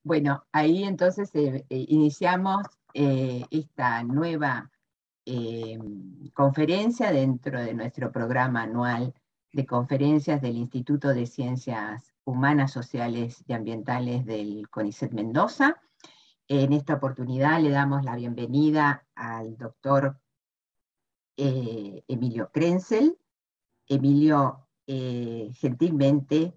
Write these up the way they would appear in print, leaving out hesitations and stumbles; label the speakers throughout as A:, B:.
A: Bueno, ahí entonces iniciamos esta nueva eh, conferencia dentro de nuestro programa anual de conferencias del Instituto de Ciencias Humanas, Sociales y Ambientales del CONICET Mendoza. En esta oportunidad le damos la bienvenida al doctor Emilio Krenzel. Emilio gentilmente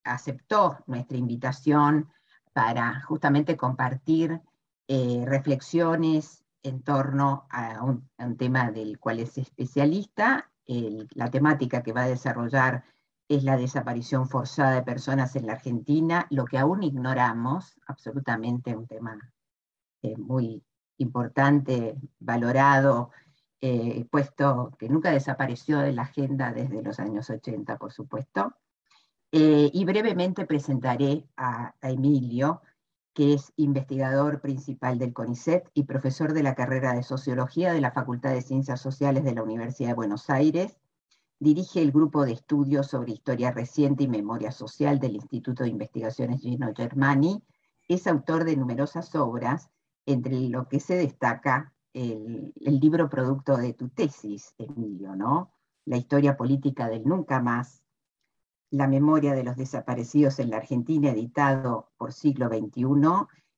A: aceptó nuestra invitación para justamente compartir reflexiones en torno a un tema del cual es especialista. La temática que va a desarrollar es la desaparición forzada de personas en la Argentina, lo que aún ignoramos, absolutamente un tema muy importante, valorado, puesto que nunca desapareció de la agenda desde los años 80, por supuesto. Y brevemente presentaré a Emilio, que es investigador principal del CONICET y profesor de la carrera de Sociología de la Facultad de Ciencias Sociales de la Universidad de Buenos Aires. Dirige el grupo de estudios sobre historia reciente y memoria social del Instituto de Investigaciones Gino Germani. Es autor de numerosas obras, entre lo que se destaca el libro producto de tu tesis, Emilio, ¿no? La historia política del nunca más, la memoria de los desaparecidos en la Argentina, editado por Siglo XXI,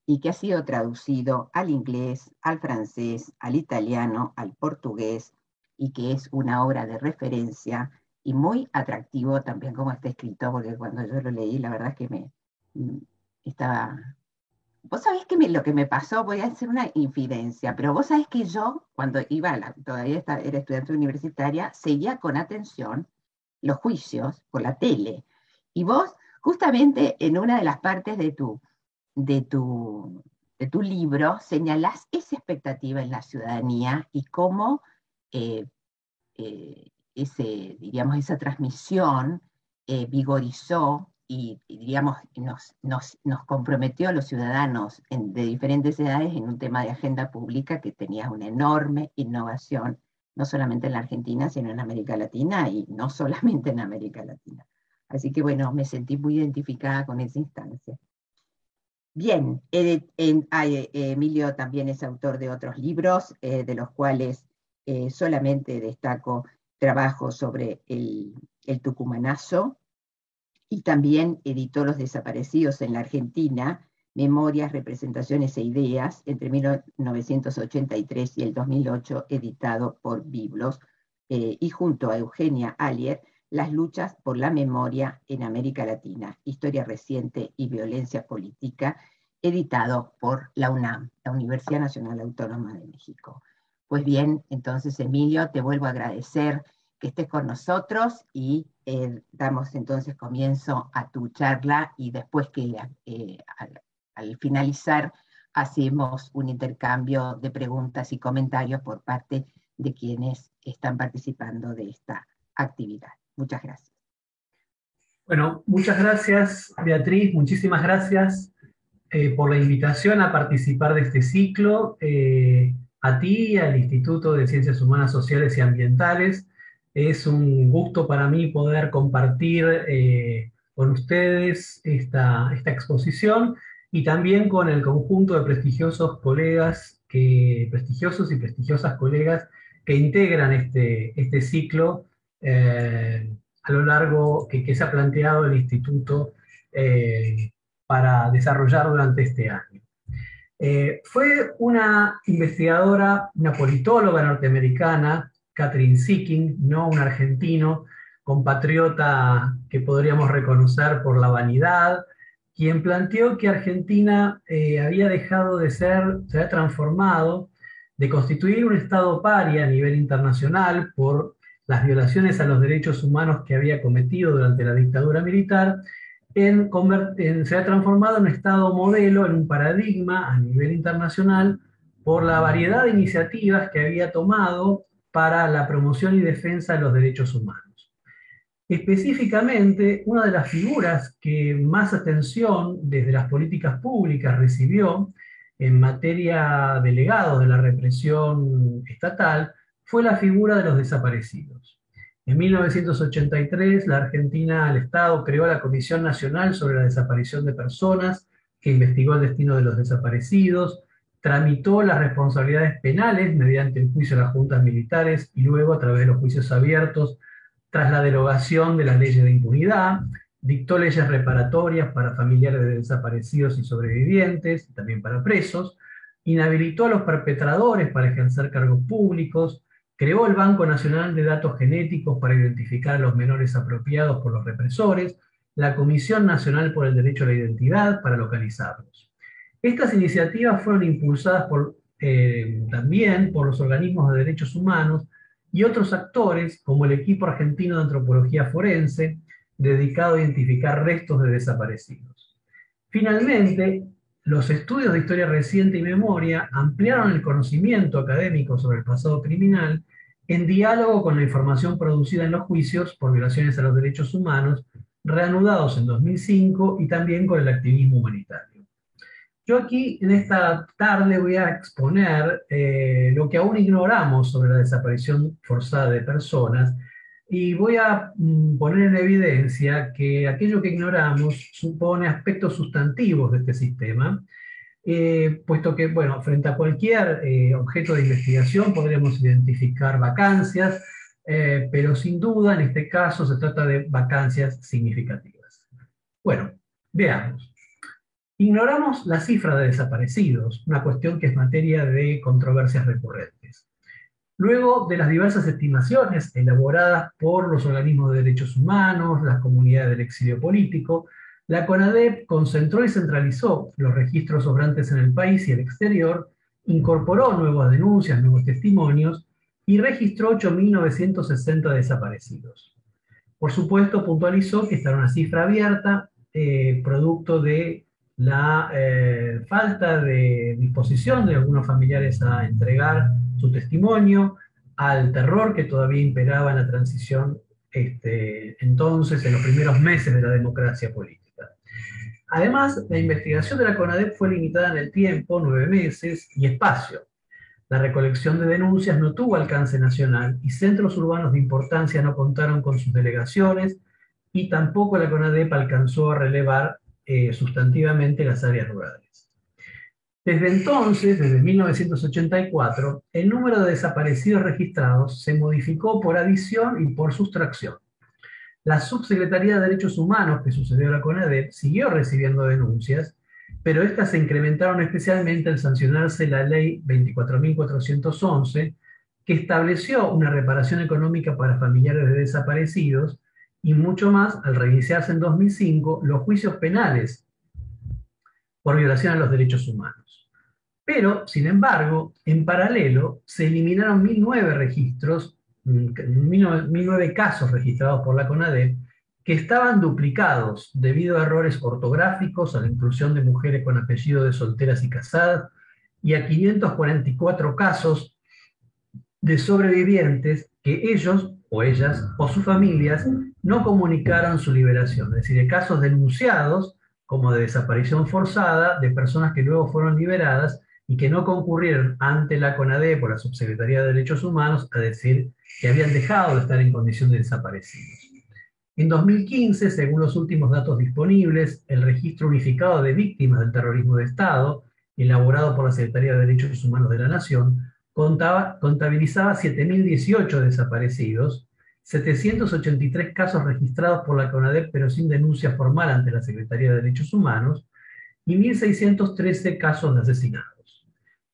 A: y que ha sido traducido al inglés, al francés, al italiano, al portugués, y que es una obra de referencia y muy atractivo también como está escrito, porque cuando yo lo leí, la verdad es que estaba... Vos sabés que lo que me pasó, voy a hacer una infidencia, pero vos sabés que yo, cuando todavía era estudiante universitaria, seguía con atención los juicios por la tele. Y vos, justamente en una de las partes de tu, de tu libro, señalás esa expectativa en la ciudadanía y cómo diríamos, esa transmisión vigorizó y diríamos, nos comprometió a los ciudadanos de diferentes edades en un tema de agenda pública que tenía una enorme innovación, no solamente en la Argentina, sino en América Latina y no solamente en América Latina. Así que bueno, me sentí muy identificada con esa instancia. Bien, Emilio también es autor de otros libros, de los cuales solamente destaco trabajos sobre el tucumanazo, y también editó Los desaparecidos en la Argentina, Memorias, Representaciones e Ideas, entre 1983 y el 2008, editado por Biblos, y junto a Eugenia Allier, Las luchas por la memoria en América Latina, Historia reciente y violencia política, editado por la UNAM, la Universidad Nacional Autónoma de México. Pues bien, entonces Emilio, te vuelvo a agradecer que estés con nosotros y damos entonces comienzo a tu charla y después que al finalizar hacemos un intercambio de preguntas y comentarios por parte de quienes están participando de esta actividad. Muchas gracias.
B: Bueno, muchas gracias, Beatriz, muchísimas gracias por la invitación a participar de este ciclo, a ti y al Instituto de Ciencias Humanas, Sociales y Ambientales. Es un gusto para mí poder compartir con ustedes esta exposición y también con el conjunto de prestigiosos colegas, prestigiosos y prestigiosas colegas que integran este ciclo a lo largo que se ha planteado el Instituto para desarrollar durante este año. Fue una investigadora, una politóloga norteamericana, Catherine Seeking, no un argentino, compatriota que podríamos reconocer por la vanidad, quien planteó que Argentina había dejado de ser, se había transformado de constituir un Estado paria a nivel internacional por las violaciones a los derechos humanos que había cometido durante la dictadura militar, se ha transformado en un Estado modelo, en un paradigma a nivel internacional, por la variedad de iniciativas que había tomado para la promoción y defensa de los derechos humanos. Específicamente, una de las figuras que más atención desde las políticas públicas recibió en materia de legados de la represión estatal fue la figura de los desaparecidos. En 1983, la Argentina, el Estado, creó la Comisión Nacional sobre la Desaparición de Personas, que investigó el destino de los desaparecidos, tramitó las responsabilidades penales mediante el juicio de las juntas militares y luego a través de los juicios abiertos tras la derogación de las leyes de impunidad, dictó leyes reparatorias para familiares de desaparecidos y sobrevivientes, y también para presos, inhabilitó a los perpetradores para ejercer cargos públicos, creó el Banco Nacional de Datos Genéticos para identificar a los menores apropiados por los represores, la Comisión Nacional por el Derecho a la Identidad para localizarlos. Estas iniciativas fueron impulsadas también por los organismos de derechos humanos y otros actores, como el equipo argentino de antropología forense, dedicado a identificar restos de desaparecidos. Finalmente, los estudios de historia reciente y memoria ampliaron el conocimiento académico sobre el pasado criminal en diálogo con la información producida en los juicios por violaciones a los derechos humanos, reanudados en 2005, y también con el activismo humanitario. Yo aquí, en esta tarde, voy a exponer lo que aún ignoramos sobre la desaparición forzada de personas, y voy a poner en evidencia que aquello que ignoramos supone aspectos sustantivos de este sistema, puesto que, bueno, frente a cualquier objeto de investigación podremos identificar vacancias, pero sin duda en este caso se trata de vacancias significativas. Bueno, veamos. Ignoramos la cifra de desaparecidos, una cuestión que es materia de controversias recurrentes. Luego de las diversas estimaciones elaboradas por los organismos de derechos humanos, las comunidades del exilio político, la CONADEP concentró y centralizó los registros sobrantes en el país y el exterior, incorporó nuevas denuncias, nuevos testimonios y registró 8.960 desaparecidos. Por supuesto, puntualizó que esta era una cifra abierta, producto de la falta de disposición de algunos familiares a entregar su testimonio, al terror que todavía imperaba en la transición entonces, en los primeros meses de la democracia política. Además, la investigación de la CONADEP fue limitada en el tiempo, 9 meses, y espacio. La recolección de denuncias no tuvo alcance nacional y centros urbanos de importancia no contaron con sus delegaciones, y tampoco la CONADEP alcanzó a relevar sustantivamente las áreas rurales. Desde entonces, desde 1984, el número de desaparecidos registrados se modificó por adición y por sustracción. La Subsecretaría de Derechos Humanos, que sucedió a la CONADEP, siguió recibiendo denuncias, pero estas se incrementaron especialmente al sancionarse la Ley 24.411, que estableció una reparación económica para familiares de desaparecidos, y mucho más al reiniciarse en 2005 los juicios penales por violación a los derechos humanos. Pero, sin embargo, en paralelo, se eliminaron 1.009 registros, 1.009 casos registrados por la CONADEP, que estaban duplicados debido a errores ortográficos, a la inclusión de mujeres con apellido de solteras y casadas, y a 544 casos de sobrevivientes que ellos o ellas o sus familias no comunicaron su liberación, es decir, de casos denunciados como de desaparición forzada de personas que luego fueron liberadas y que no concurrieron ante la CONADEP o la Subsecretaría de Derechos Humanos a decir que habían dejado de estar en condición de desaparecidos. En 2015, según los últimos datos disponibles, el Registro Unificado de Víctimas del Terrorismo de Estado, elaborado por la Secretaría de Derechos Humanos de la Nación, contabilizaba 7.018 desaparecidos, 783 casos registrados por la CONADEP pero sin denuncia formal ante la Secretaría de Derechos Humanos, y 1.613 casos de asesinados.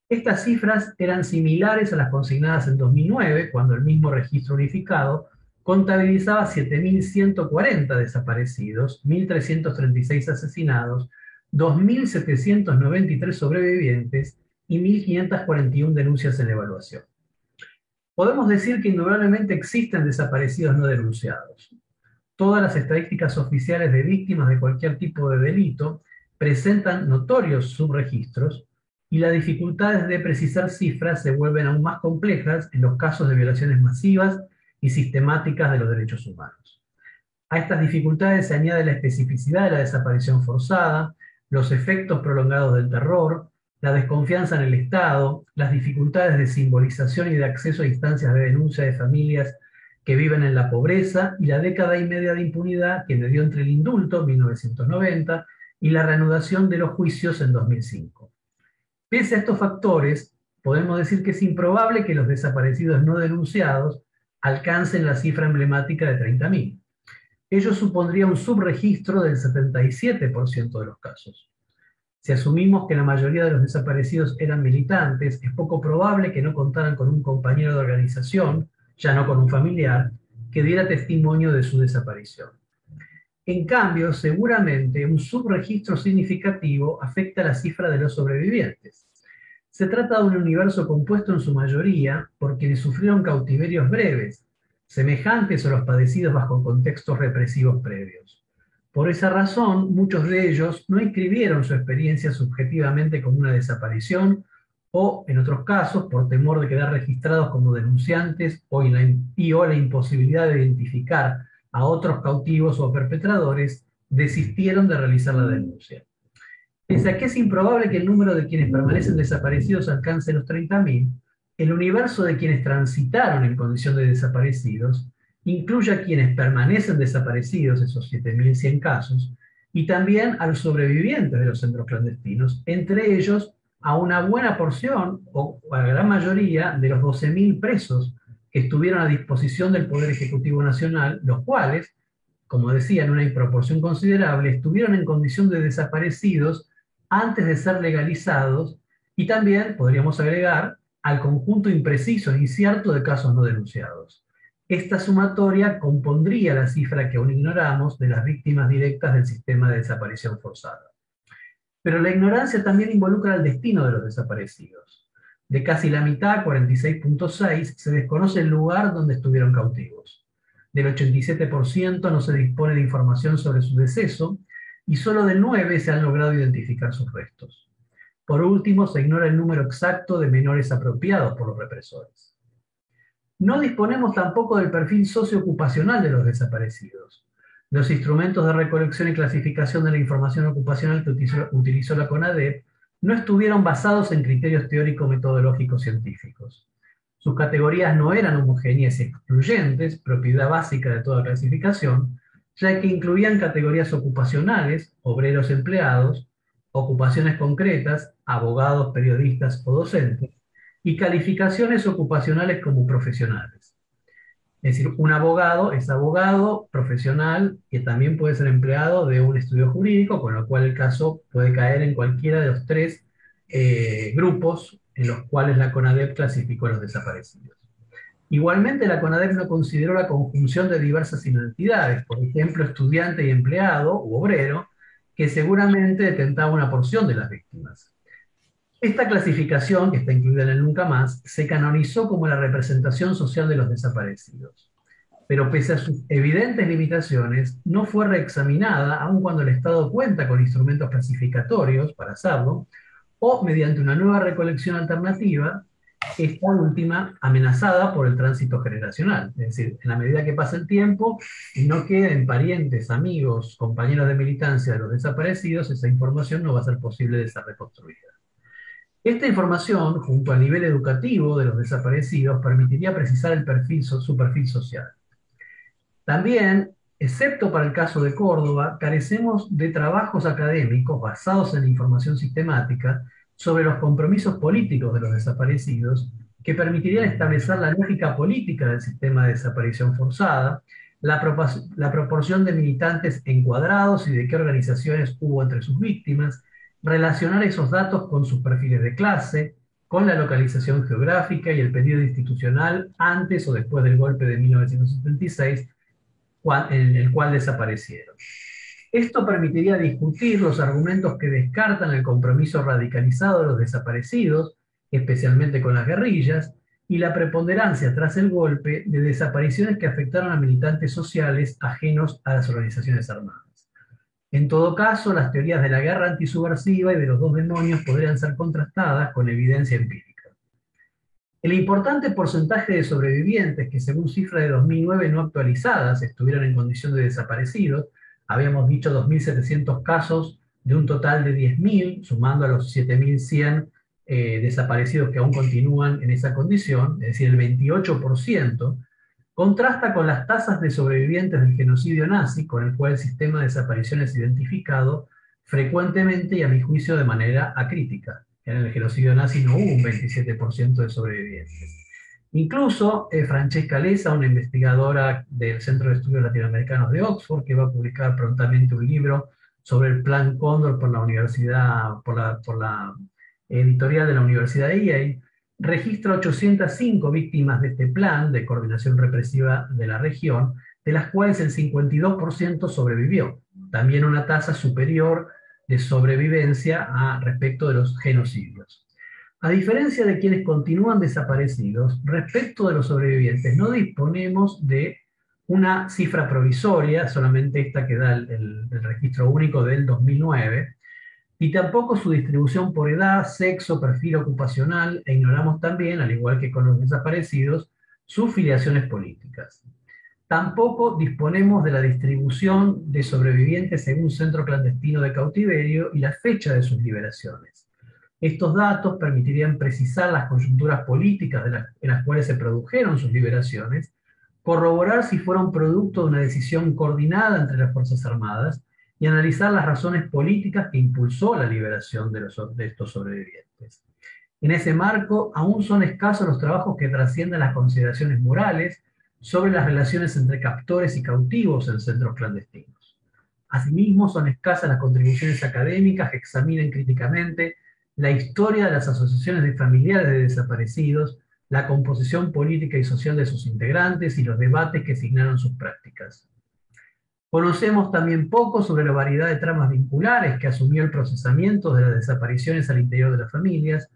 B: Estas cifras eran similares a las consignadas en 2009, cuando el mismo registro unificado contabilizaba 7.140 desaparecidos, 1.336 asesinados, 2.793 sobrevivientes y 1.541 denuncias en evaluación. Podemos decir que indudablemente existen desaparecidos no denunciados. Todas las estadísticas oficiales de víctimas de cualquier tipo de delito presentan notorios subregistros, y las dificultades de precisar cifras se vuelven aún más complejas en los casos de violaciones masivas y sistemáticas de los derechos humanos. A estas dificultades se añade la especificidad de la desaparición forzada, los efectos prolongados del terror, la desconfianza en el Estado, las dificultades de simbolización y de acceso a instancias de denuncia de familias que viven en la pobreza y la década y media de impunidad que medió entre el indulto, 1990, y la reanudación de los juicios en 2005. Pese a estos factores, podemos decir que es improbable que los desaparecidos no denunciados alcancen la cifra emblemática de 30.000. Ello supondría un subregistro del 77% de los casos. Si asumimos que la mayoría de los desaparecidos eran militantes, es poco probable que no contaran con un compañero de organización, ya no con un familiar, que diera testimonio de su desaparición. En cambio, seguramente un subregistro significativo afecta la cifra de los sobrevivientes. Se trata de un universo compuesto en su mayoría por quienes sufrieron cautiverios breves, semejantes a los padecidos bajo contextos represivos previos. Por esa razón, muchos de ellos no inscribieron su experiencia subjetivamente como una desaparición o, en otros casos, por temor de quedar registrados como denunciantes o la imposibilidad de identificar a otros cautivos o perpetradores, desistieron de realizar la denuncia. Pese a que es improbable que el número de quienes permanecen desaparecidos alcance los 30.000, el universo de quienes transitaron en condición de desaparecidos incluye a quienes permanecen desaparecidos, esos 7.100 casos, y también a los sobrevivientes de los centros clandestinos, entre ellos a una buena porción, o a la gran mayoría, de los 12.000 presos que estuvieron a disposición del Poder Ejecutivo Nacional, los cuales, como decía, en una proporción considerable, estuvieron en condición de desaparecidos antes de ser legalizados, y también, podríamos agregar, al conjunto impreciso e incierto de casos no denunciados. Esta sumatoria compondría la cifra que aún ignoramos de las víctimas directas del sistema de desaparición forzada. Pero la ignorancia también involucra el destino de los desaparecidos. De casi la mitad, 46.6, se desconoce el lugar donde estuvieron cautivos. Del 87% no se dispone de información sobre su deceso, y solo del 9% se han logrado identificar sus restos. Por último, se ignora el número exacto de menores apropiados por los represores. No disponemos tampoco del perfil socioocupacional de los desaparecidos. Los instrumentos de recolección y clasificación de la información ocupacional que utilizó la CONADEP no estuvieron basados en criterios teórico-metodológicos científicos. Sus categorías no eran homogéneas y excluyentes, propiedad básica de toda clasificación, ya que incluían categorías ocupacionales, obreros empleados, ocupaciones concretas, abogados, periodistas o docentes, y calificaciones ocupacionales como profesionales. Es decir, un abogado es abogado profesional que también puede ser empleado de un estudio jurídico, con lo cual el caso puede caer en cualquiera de los tres grupos en los cuales la CONADEP clasificó a los desaparecidos. Igualmente, la CONADEP no consideró la conjunción de diversas identidades, por ejemplo, estudiante y empleado u obrero, que seguramente detentaba una porción de las víctimas. Esta clasificación, que está incluida en el Nunca Más, se canonizó como la representación social de los desaparecidos. Pero pese a sus evidentes limitaciones, no fue reexaminada aun cuando el Estado cuenta con instrumentos clasificatorios para hacerlo, o mediante una nueva recolección alternativa, esta última amenazada por el tránsito generacional. Es decir, en la medida que pasa el tiempo y no queden parientes, amigos, compañeros de militancia de los desaparecidos, esa información no va a ser posible de ser reconstruida. Esta información, junto al nivel educativo de los desaparecidos, permitiría precisar su perfil social. También, excepto para el caso de Córdoba, carecemos de trabajos académicos basados en información sistemática sobre los compromisos políticos de los desaparecidos que permitirían establecer la lógica política del sistema de desaparición forzada, la proporción de militantes encuadrados y de qué organizaciones hubo entre sus víctimas, relacionar esos datos con sus perfiles de clase, con la localización geográfica y el periodo institucional antes o después del golpe de 1976, en el cual desaparecieron. Esto permitiría discutir los argumentos que descartan el compromiso radicalizado de los desaparecidos, especialmente con las guerrillas, y la preponderancia tras el golpe de desapariciones que afectaron a militantes sociales ajenos a las organizaciones armadas. En todo caso, las teorías de la guerra antisubversiva y de los dos demonios podrían ser contrastadas con evidencia empírica. El importante porcentaje de sobrevivientes que, según cifras de 2009 no actualizadas, estuvieron en condición de desaparecidos, habíamos dicho 2.700 casos de un total de 10.000, sumando a los 7.100 desaparecidos que aún continúan en esa condición, es decir, el 28%, contrasta con las tasas de sobrevivientes del genocidio nazi, con el cual el sistema de desaparición es identificado frecuentemente y a mi juicio de manera acrítica. En el genocidio nazi no hubo un 27% de sobrevivientes. Incluso Francesca Leza, una investigadora del Centro de Estudios Latinoamericanos de Oxford, que va a publicar prontamente un libro sobre el Plan Cóndor por la universidad, por la editorial de la Universidad de Yale, registra 805 víctimas de este plan de coordinación represiva de la región, de las cuales el 52% sobrevivió, también una tasa superior de sobrevivencia respecto de los genocidios. A diferencia de quienes continúan desaparecidos, respecto de los sobrevivientes no disponemos de una cifra provisoria, solamente esta que da el registro único del 2009, y tampoco su distribución por edad, sexo, perfil ocupacional, e ignoramos también, al igual que con los desaparecidos, sus filiaciones políticas. Tampoco disponemos de la distribución de sobrevivientes según centro clandestino de cautiverio y la fecha de sus liberaciones. Estos datos permitirían precisar las coyunturas políticas en las cuales se produjeron sus liberaciones, corroborar si fueron producto de una decisión coordinada entre las Fuerzas Armadas y analizar las razones políticas que impulsó la liberación de estos sobrevivientes. En ese marco, aún son escasos los trabajos que trascienden las consideraciones morales sobre las relaciones entre captores y cautivos en centros clandestinos. Asimismo, son escasas las contribuciones académicas que examinen críticamente la historia de las asociaciones de familiares de desaparecidos, la composición política y social de sus integrantes y los debates que signaron sus prácticas. Conocemos también poco sobre la variedad de tramas vinculares que asumió el procesamiento de las desapariciones al interior de las familias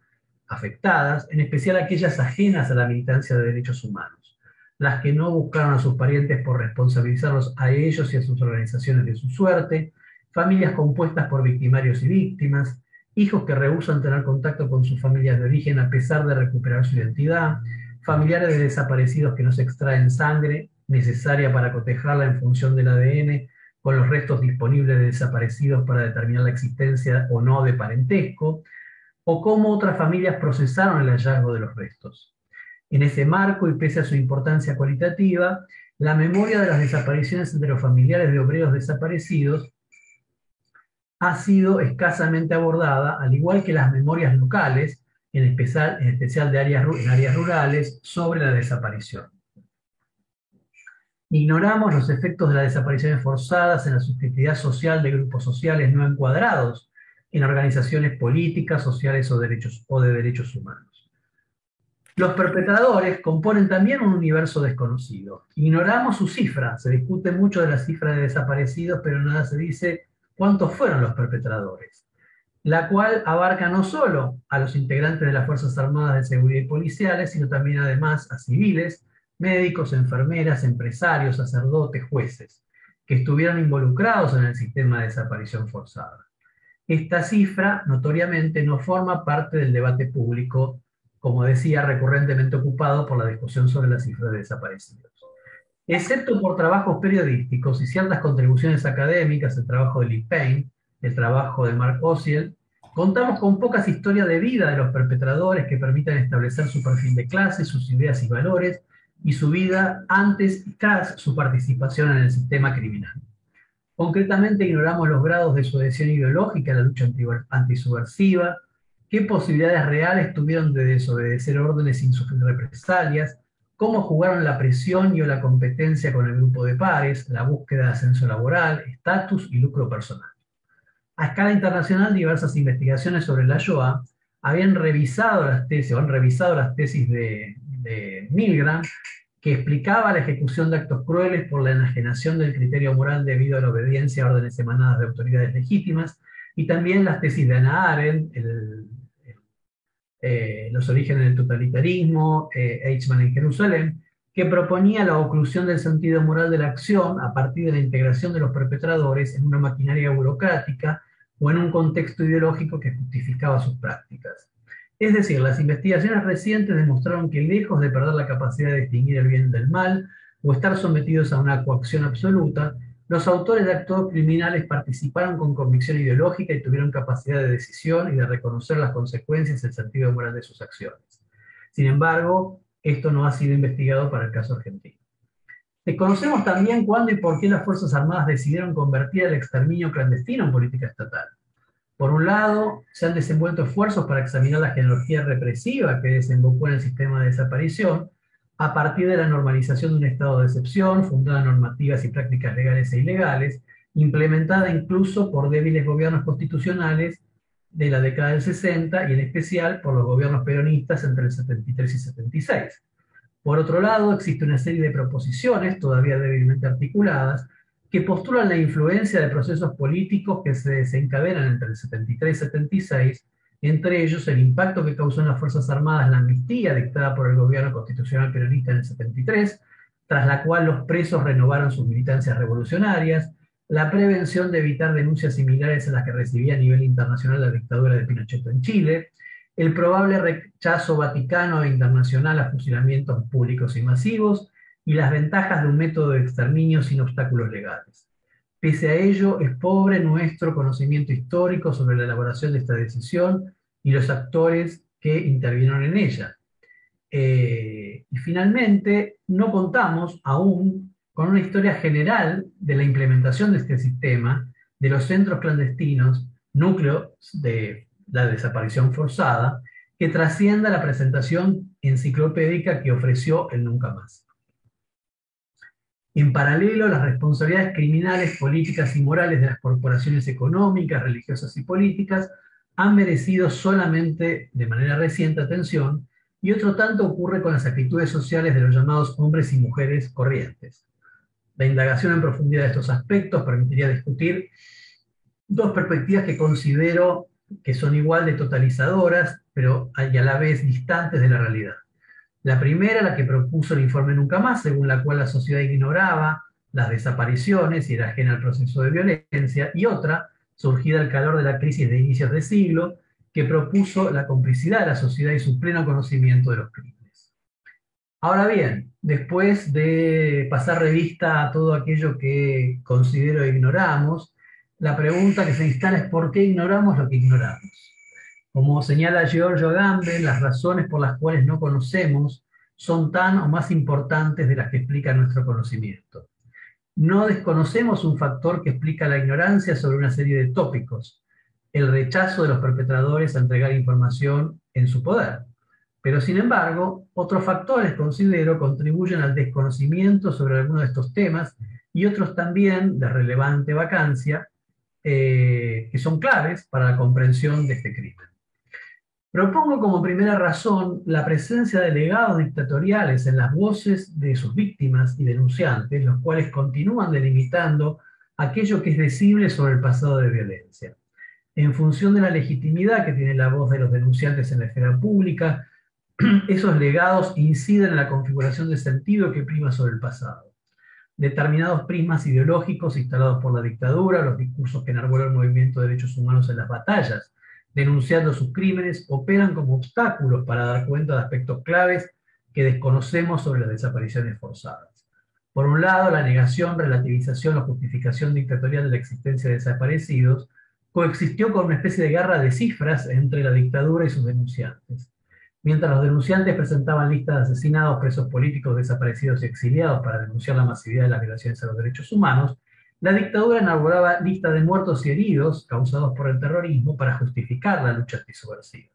B: afectadas, en especial aquellas ajenas a la militancia de derechos humanos, las que no buscaron a sus parientes por responsabilizarlos a ellos y a sus organizaciones de su suerte, familias compuestas por victimarios y víctimas, hijos que rehúsan tener contacto con sus familias de origen a pesar de recuperar su identidad, familiares de desaparecidos que no se extraen sangre necesaria para cotejarla en función del ADN con los restos disponibles de desaparecidos para determinar la existencia o no de parentesco, o cómo otras familias procesaron el hallazgo de los restos. En ese marco, y pese a su importancia cualitativa, la memoria de las desapariciones entre los familiares de obreros desaparecidos ha sido escasamente abordada, al igual que las memorias locales, en especial en áreas rurales, sobre la desaparición. Ignoramos los efectos de las desapariciones forzadas en la subjetividad social de grupos sociales no encuadrados en organizaciones políticas, sociales o de derechos humanos. Los perpetradores componen también un universo desconocido. Ignoramos su cifra, se discute mucho de la cifra de desaparecidos, pero nada se dice cuántos fueron los perpetradores, la cual abarca no solo a los integrantes de las Fuerzas Armadas de Seguridad y policiales, sino también además a civiles, médicos, enfermeras, empresarios, sacerdotes, jueces, que estuvieron involucrados en el sistema de desaparición forzada. Esta cifra, notoriamente, no forma parte del debate público, como decía, recurrentemente ocupado por la discusión sobre la cifra de desaparecidos. Excepto por trabajos periodísticos y ciertas contribuciones académicas, el trabajo de Lee Payne, el trabajo de Mark Oziel, contamos con pocas historias de vida de los perpetradores que permitan establecer su perfil de clase, sus ideas y valores, y su vida antes y tras su participación en el sistema criminal. Concretamente, ignoramos los grados de su adhesión ideológica a la lucha antisubversiva, qué posibilidades reales tuvieron de desobedecer órdenes sin sufrir represalias, cómo jugaron la presión y o la competencia con el grupo de pares, la búsqueda de ascenso laboral, estatus y lucro personal. A escala internacional, diversas investigaciones sobre la Shoah habían revisado las tesis de Milgram, que explicaba la ejecución de actos crueles por la enajenación del criterio moral debido a la obediencia a órdenes emanadas de autoridades legítimas, y también las tesis de Hannah Arendt, los orígenes del totalitarismo, Eichmann en Jerusalén, que proponía la oclusión del sentido moral de la acción a partir de la integración de los perpetradores en una maquinaria burocrática o en un contexto ideológico que justificaba sus prácticas. Es decir, las investigaciones recientes demostraron que lejos de perder la capacidad de distinguir el bien del mal o estar sometidos a una coacción absoluta, los autores de actos criminales participaron con convicción ideológica y tuvieron capacidad de decisión y de reconocer las consecuencias y el sentido moral de sus acciones. Sin embargo, esto no ha sido investigado para el caso argentino. Desconocemos también cuándo y por qué las Fuerzas Armadas decidieron convertir el exterminio clandestino en política estatal. Por un lado, se han desenvuelto esfuerzos para examinar la genealogía represiva que desembocó en el sistema de desaparición a partir de la normalización de un estado de excepción, fundada en normativas y prácticas legales e ilegales, implementada incluso por débiles gobiernos constitucionales de la década del 60 y en especial por los gobiernos peronistas entre el 73 y 76. Por otro lado, existe una serie de proposiciones, todavía débilmente articuladas, que postulan la influencia de procesos políticos que se desencadenan entre el 73 y 76, entre ellos el impacto que causó en las Fuerzas Armadas la amnistía dictada por el gobierno constitucional peronista en el 73, tras la cual los presos renovaron sus militancias revolucionarias, la prevención de evitar denuncias similares a las que recibía a nivel internacional la dictadura de Pinochet en Chile, el probable rechazo vaticano e internacional a fusilamientos públicos y masivos, y las ventajas de un método de exterminio sin obstáculos legales. Pese a ello, es pobre nuestro conocimiento histórico sobre la elaboración de esta decisión y los actores que intervinieron en ella. Y finalmente, no contamos aún con una historia general de la implementación de este sistema, de los centros clandestinos, núcleos de la desaparición forzada, que trascienda la presentación enciclopédica que ofreció el Nunca Más. En paralelo, las responsabilidades criminales, políticas y morales de las corporaciones económicas, religiosas y políticas han merecido solamente de manera reciente atención, y otro tanto ocurre con las actitudes sociales de los llamados hombres y mujeres corrientes. La indagación en profundidad de estos aspectos permitiría discutir dos perspectivas que considero que son igual de totalizadoras, pero y a la vez distantes de la realidad. La primera, la que propuso el informe Nunca Más, según la cual la sociedad ignoraba las desapariciones y era ajena al proceso de violencia, y otra, surgida al calor de la crisis de inicios de siglo, que propuso la complicidad de la sociedad y su pleno conocimiento de los crímenes. Ahora bien, después de pasar revista a todo aquello que considero ignoramos, la pregunta que se instala es ¿por qué ignoramos lo que ignoramos? Como señala Giorgio Agamben, las razones por las cuales no conocemos son tan o más importantes de las que explica nuestro conocimiento. No desconocemos un factor que explica la ignorancia sobre una serie de tópicos, el rechazo de los perpetradores a entregar información en su poder. Pero sin embargo, otros factores, considero, contribuyen al desconocimiento sobre algunos de estos temas y otros también de relevante vacancia, que son claves para la comprensión de este crimen. Propongo como primera razón la presencia de legados dictatoriales en las voces de sus víctimas y denunciantes, los cuales continúan delimitando aquello que es decible sobre el pasado de violencia. En función de la legitimidad que tiene la voz de los denunciantes en la esfera pública, esos legados inciden en la configuración de sentido que prima sobre el pasado. Determinados prismas ideológicos instalados por la dictadura, los discursos que enarboló el movimiento de derechos humanos en las batallas, denunciando sus crímenes, operan como obstáculos para dar cuenta de aspectos claves que desconocemos sobre las desapariciones forzadas. Por un lado, la negación, relativización o justificación dictatorial de la existencia de desaparecidos coexistió con una especie de guerra de cifras entre la dictadura y sus denunciantes. Mientras los denunciantes presentaban listas de asesinados, presos políticos, desaparecidos y exiliados para denunciar la masividad de las violaciones a los derechos humanos, la dictadura elaboraba listas de muertos y heridos causados por el terrorismo para justificar la lucha antisubversiva.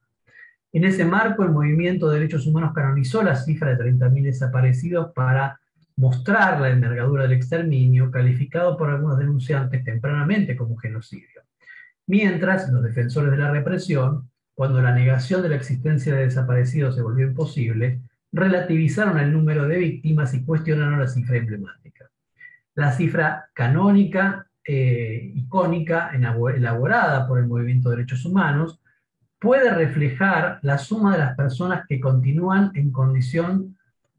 B: En ese marco, el movimiento de derechos humanos canonizó la cifra de 30.000 desaparecidos para mostrar la envergadura del exterminio, calificado por algunos denunciantes tempranamente como genocidio. Mientras, los defensores de la represión, cuando la negación de la existencia de desaparecidos se volvió imposible, relativizaron el número de víctimas y cuestionaron la cifra emblemática. La cifra canónica, icónica, elaborada por el movimiento de derechos humanos, puede reflejar la suma de las personas que continúan en condición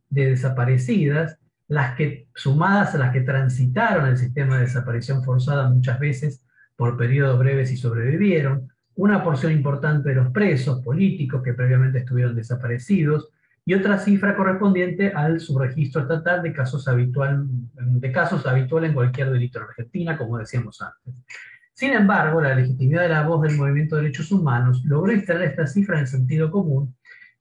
B: de desaparecidas, las que, sumadas a las que transitaron el sistema de desaparición forzada muchas veces por periodos breves y sobrevivieron, una porción importante de los presos políticos que previamente estuvieron desaparecidos, y otra cifra correspondiente al subregistro estatal de casos habitual en cualquier delito en Argentina, como decíamos antes. Sin embargo, la legitimidad de la voz del movimiento de derechos humanos logró instalar esta cifra en el sentido común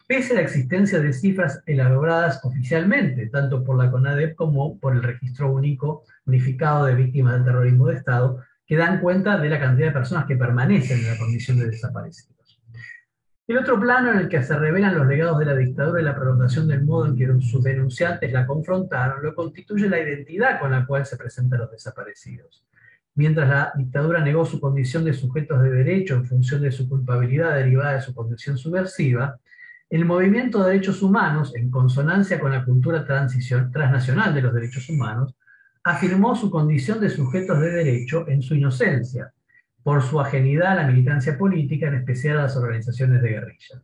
B: pese a la existencia de cifras elaboradas oficialmente, tanto por la CONADEP como por el Registro Unificado de Víctimas del Terrorismo de Estado, que dan cuenta de la cantidad de personas que permanecen en la condición de desaparecidos. El otro plano en el que se revelan los legados de la dictadura y la prolongación del modo en que sus denunciantes la confrontaron lo constituye la identidad con la cual se presentan los desaparecidos. Mientras la dictadura negó su condición de sujetos de derecho en función de su culpabilidad derivada de su condición subversiva, el movimiento de derechos humanos, en consonancia con la cultura transnacional de los derechos humanos, afirmó su condición de sujetos de derecho en su inocencia, por su ajenidad a la militancia política, en especial a las organizaciones de guerrilla.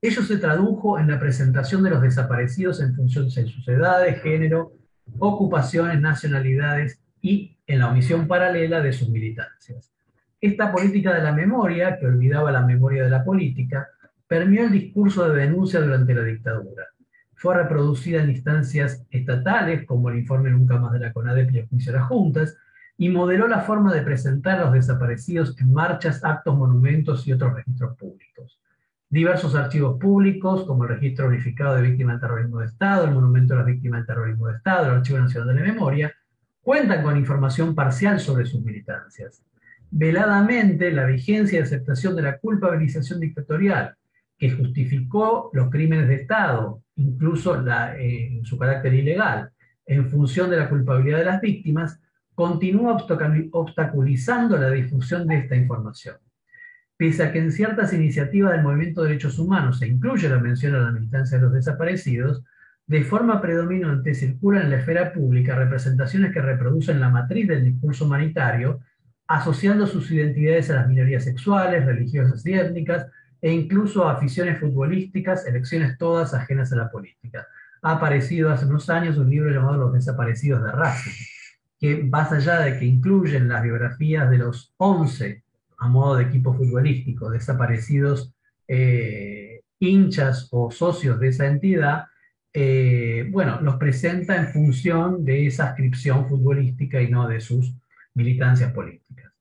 B: Ello se tradujo en la presentación de los desaparecidos en función de sus edades, género, ocupaciones, nacionalidades y en la omisión paralela de sus militancias. Esta política de la memoria, que olvidaba la memoria de la política, permeó el discurso de denuncia durante la dictadura. Fue reproducida en instancias estatales, como el informe Nunca Más de la CONADEP y el juicio de las juntas, y modeló la forma de presentar a los desaparecidos en marchas, actos, monumentos y otros registros públicos. Diversos archivos públicos, como el Registro Unificado de Víctimas del Terrorismo de Estado, el Monumento a las Víctimas del Terrorismo de Estado, el Archivo Nacional de la Memoria, cuentan con información parcial sobre sus militancias. Veladamente, la vigencia y aceptación de la culpabilización dictatorial, que justificó los crímenes de Estado, incluso en su carácter ilegal, en función de la culpabilidad de las víctimas, continúa obstaculizando la difusión de esta información. Pese a que en ciertas iniciativas del movimiento de derechos humanos se incluye la mención a la militancia de los desaparecidos, de forma predominante circulan en la esfera pública representaciones que reproducen la matriz del discurso humanitario, asociando sus identidades a las minorías sexuales, religiosas y étnicas, e incluso a aficiones futbolísticas, elecciones todas ajenas a la política. Ha aparecido hace unos años un libro llamado Los desaparecidos de Racing, que más allá de que incluyen las biografías de los 11, a modo de equipo futbolístico, desaparecidos hinchas o socios de esa entidad, bueno, los presenta en función de esa adscripción futbolística y no de sus militancias políticas.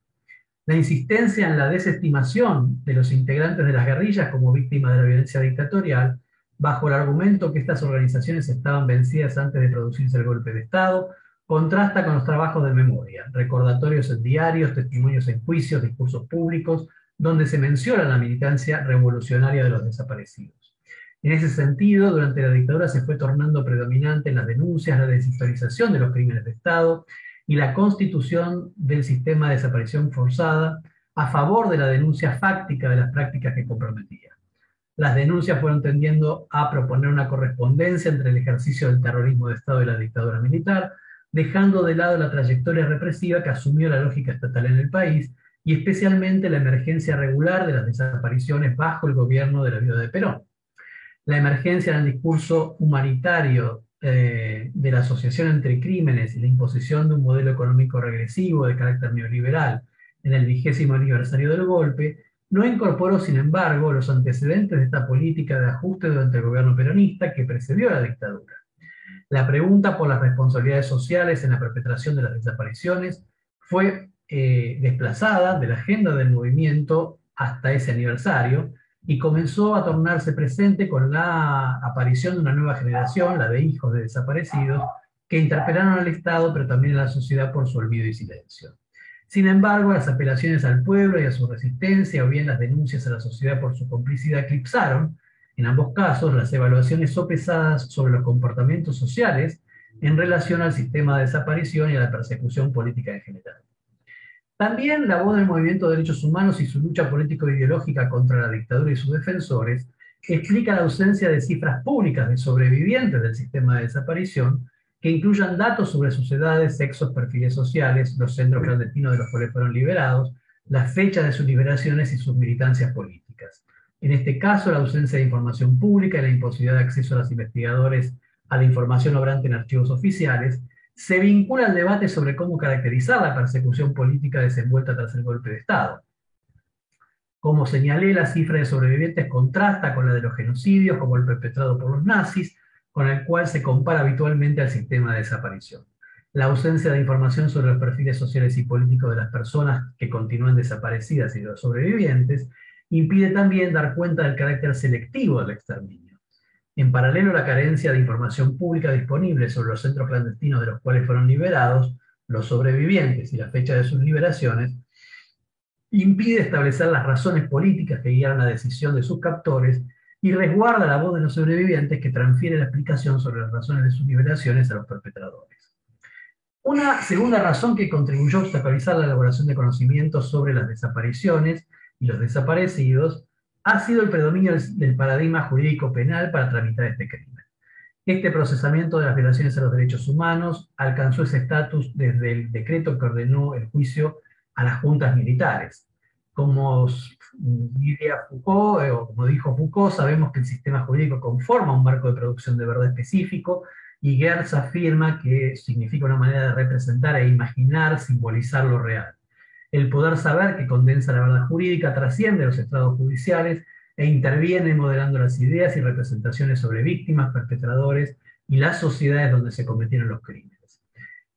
B: La insistencia en la desestimación de los integrantes de las guerrillas como víctimas de la violencia dictatorial, bajo el argumento que estas organizaciones estaban vencidas antes de producirse el golpe de Estado, contrasta con los trabajos de memoria, recordatorios en diarios, testimonios en juicios, discursos públicos, donde se menciona la militancia revolucionaria de los desaparecidos. En ese sentido, durante la dictadura se fue tornando predominante en las denuncias la deshistorización de los crímenes de Estado y la constitución del sistema de desaparición forzada a favor de la denuncia fáctica de las prácticas que comprometía. Las denuncias fueron tendiendo a proponer una correspondencia entre el ejercicio del terrorismo de Estado y la dictadura militar, dejando de lado la trayectoria represiva que asumió la lógica estatal en el país, y especialmente la emergencia regular de las desapariciones bajo el gobierno de la viuda de Perón. La emergencia en el discurso humanitario de la asociación entre crímenes y la imposición de un modelo económico regresivo de carácter neoliberal en el 20º aniversario del golpe, no incorporó, sin embargo, los antecedentes de esta política de ajuste durante el gobierno peronista que precedió a la dictadura. La pregunta por las responsabilidades sociales en la perpetración de las desapariciones fue desplazada de la agenda del movimiento hasta ese aniversario y comenzó a tornarse presente con la aparición de una nueva generación, la de hijos de desaparecidos, que interpelaron al Estado, pero también a la sociedad por su olvido y silencio. Sin embargo, las apelaciones al pueblo y a su resistencia, o bien las denuncias a la sociedad por su complicidad, eclipsaron, en ambos casos, las evaluaciones sopesadas sobre los comportamientos sociales en relación al sistema de desaparición y a la persecución política en general. También la voz del movimiento de derechos humanos y su lucha político-ideológica contra la dictadura y sus defensores explica la ausencia de cifras públicas de sobrevivientes del sistema de desaparición que incluyan datos sobre sus edades, sexos, perfiles sociales, los centros clandestinos de los cuales fueron liberados, las fechas de sus liberaciones y sus militancias políticas. En este caso, la ausencia de información pública y la imposibilidad de acceso a los investigadores a la información obrante en archivos oficiales se vincula al debate sobre cómo caracterizar la persecución política desenvuelta tras el golpe de Estado. Como señalé, la cifra de sobrevivientes contrasta con la de los genocidios, como el perpetrado por los nazis, con el cual se compara habitualmente al sistema de desaparición. La ausencia de información sobre los perfiles sociales y políticos de las personas que continúan desaparecidas y de los sobrevivientes impide también dar cuenta del carácter selectivo del exterminio. En paralelo, la carencia de información pública disponible sobre los centros clandestinos de los cuales fueron liberados los sobrevivientes y la fecha de sus liberaciones, impide establecer las razones políticas que guiaron la decisión de sus captores y resguarda la voz de los sobrevivientes que transfiere la explicación sobre las razones de sus liberaciones a los perpetradores. Una segunda razón que contribuyó a obstaculizar la elaboración de conocimientos sobre las desapariciones y los desaparecidos ha sido el predominio del paradigma jurídico penal para tramitar este crimen. Este procesamiento de las violaciones a los derechos humanos alcanzó ese estatus desde el decreto que ordenó el juicio a las juntas militares. Como diría Foucault, o como dijo Foucault, sabemos que el sistema jurídico conforma un marco de producción de verdad específico, y Geertz afirma que significa una manera de representar e imaginar, simbolizar lo real. El poder saber que condensa la verdad jurídica trasciende los estrados judiciales e interviene modelando las ideas y representaciones sobre víctimas, perpetradores y las sociedades donde se cometieron los crímenes.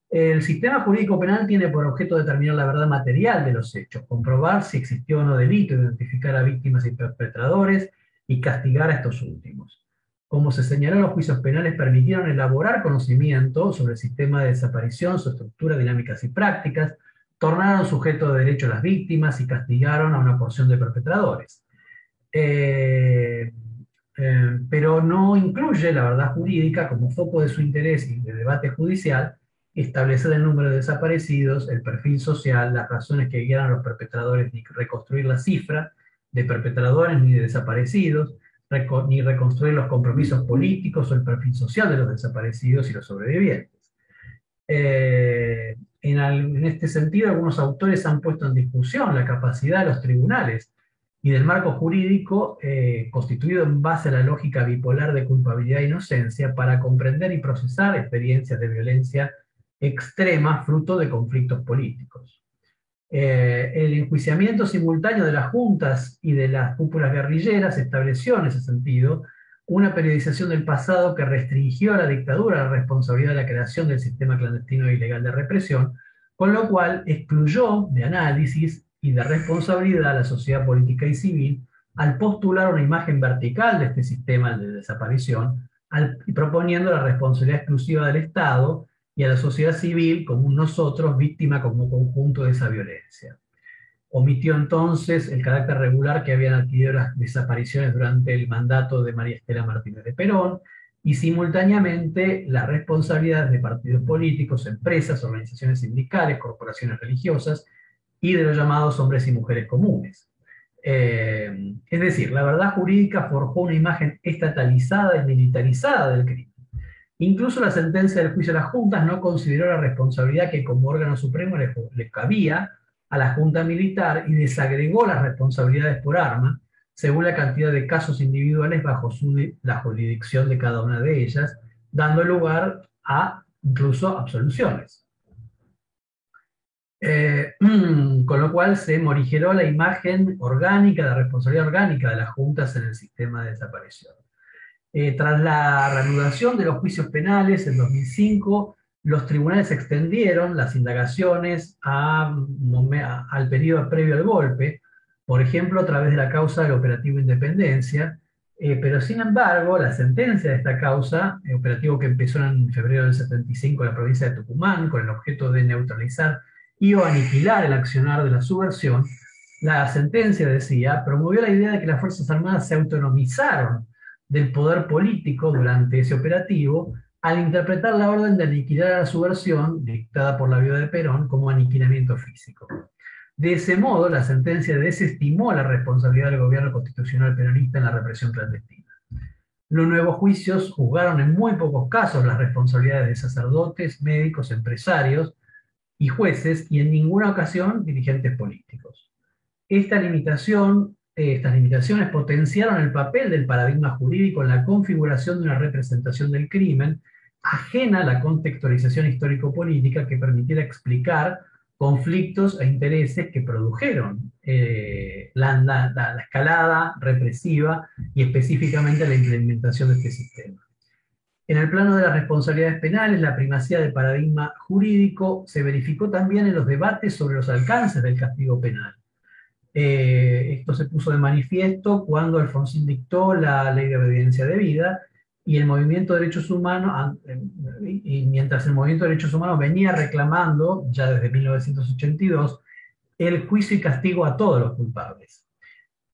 B: El sistema jurídico penal tiene por objeto determinar la verdad material de los hechos, comprobar si existió o no delito, identificar a víctimas y perpetradores y castigar a estos últimos. Como se señaló, los juicios penales permitieron elaborar conocimiento sobre el sistema de desaparición, su estructura, dinámicas y prácticas, tornaron sujeto de derecho a las víctimas y castigaron a una porción de perpetradores. Pero no incluye la verdad jurídica como foco de su interés y de debate judicial, establecer el número de desaparecidos, el perfil social, las razones que guiaron a los perpetradores, ni reconstruir la cifra de perpetradores ni de desaparecidos, ni reconstruir los compromisos políticos o el perfil social de los desaparecidos y los sobrevivientes. En este sentido, algunos autores han puesto en discusión la capacidad de los tribunales y del marco jurídico constituido en base a la lógica bipolar de culpabilidad e inocencia para comprender y procesar experiencias de violencia extrema fruto de conflictos políticos. El enjuiciamiento simultáneo de las juntas y de las cúpulas guerrilleras estableció en ese sentido una periodización del pasado que restringió a la dictadura la responsabilidad de la creación del sistema clandestino e ilegal de represión, con lo cual excluyó de análisis y de responsabilidad a la sociedad política y civil al postular una imagen vertical de este sistema de desaparición, proponiendo la responsabilidad exclusiva del Estado y a la sociedad civil como un nosotros, víctima como conjunto de esa violencia. Omitió entonces el carácter regular que habían adquirido las desapariciones durante el mandato de María Estela Martínez de Perón y simultáneamente las responsabilidades de partidos políticos, empresas, organizaciones sindicales, corporaciones religiosas y de los llamados hombres y mujeres comunes. Es decir, la verdad jurídica forjó una imagen estatalizada y militarizada del crimen. Incluso la sentencia del juicio de las juntas no consideró la responsabilidad que como órgano supremo le cabía a la junta militar y desagregó las responsabilidades por arma según la cantidad de casos individuales bajo la jurisdicción de cada una de ellas, dando lugar a incluso absoluciones. Con lo cual se morigeró la imagen orgánica, la responsabilidad orgánica de las juntas en el sistema de desaparición. Tras la reanudación de los juicios penales en 2005, los tribunales extendieron las indagaciones al periodo previo al golpe, por ejemplo, a través de la causa del Operativo Independencia, pero sin embargo, la sentencia de esta causa, operativo que empezó en febrero del 75 en la provincia de Tucumán, con el objeto de neutralizar y o aniquilar el accionar de la subversión, la sentencia decía, promovió la idea de que las Fuerzas Armadas se autonomizaron del poder político durante ese operativo, al interpretar la orden de aniquilar a la subversión, dictada por la viuda de Perón, como aniquilamiento físico. De ese modo, la sentencia desestimó la responsabilidad del gobierno constitucional peronista en la represión clandestina. Los nuevos juicios juzgaron en muy pocos casos las responsabilidades de sacerdotes, médicos, empresarios y jueces, y en ninguna ocasión dirigentes políticos. Estas limitaciones potenciaron el papel del paradigma jurídico en la configuración de una representación del crimen ajena a la contextualización histórico-política que permitiera explicar conflictos e intereses que produjeron la escalada represiva y específicamente la implementación de este sistema. En el plano de las responsabilidades penales, la primacía del paradigma jurídico se verificó también en los debates sobre los alcances del castigo penal. Esto se puso de manifiesto cuando Alfonsín dictó la Ley de Obediencia Debida, y el movimiento de derechos humanos, y mientras el movimiento de derechos humanos venía reclamando, ya desde 1982, el juicio y castigo a todos los culpables.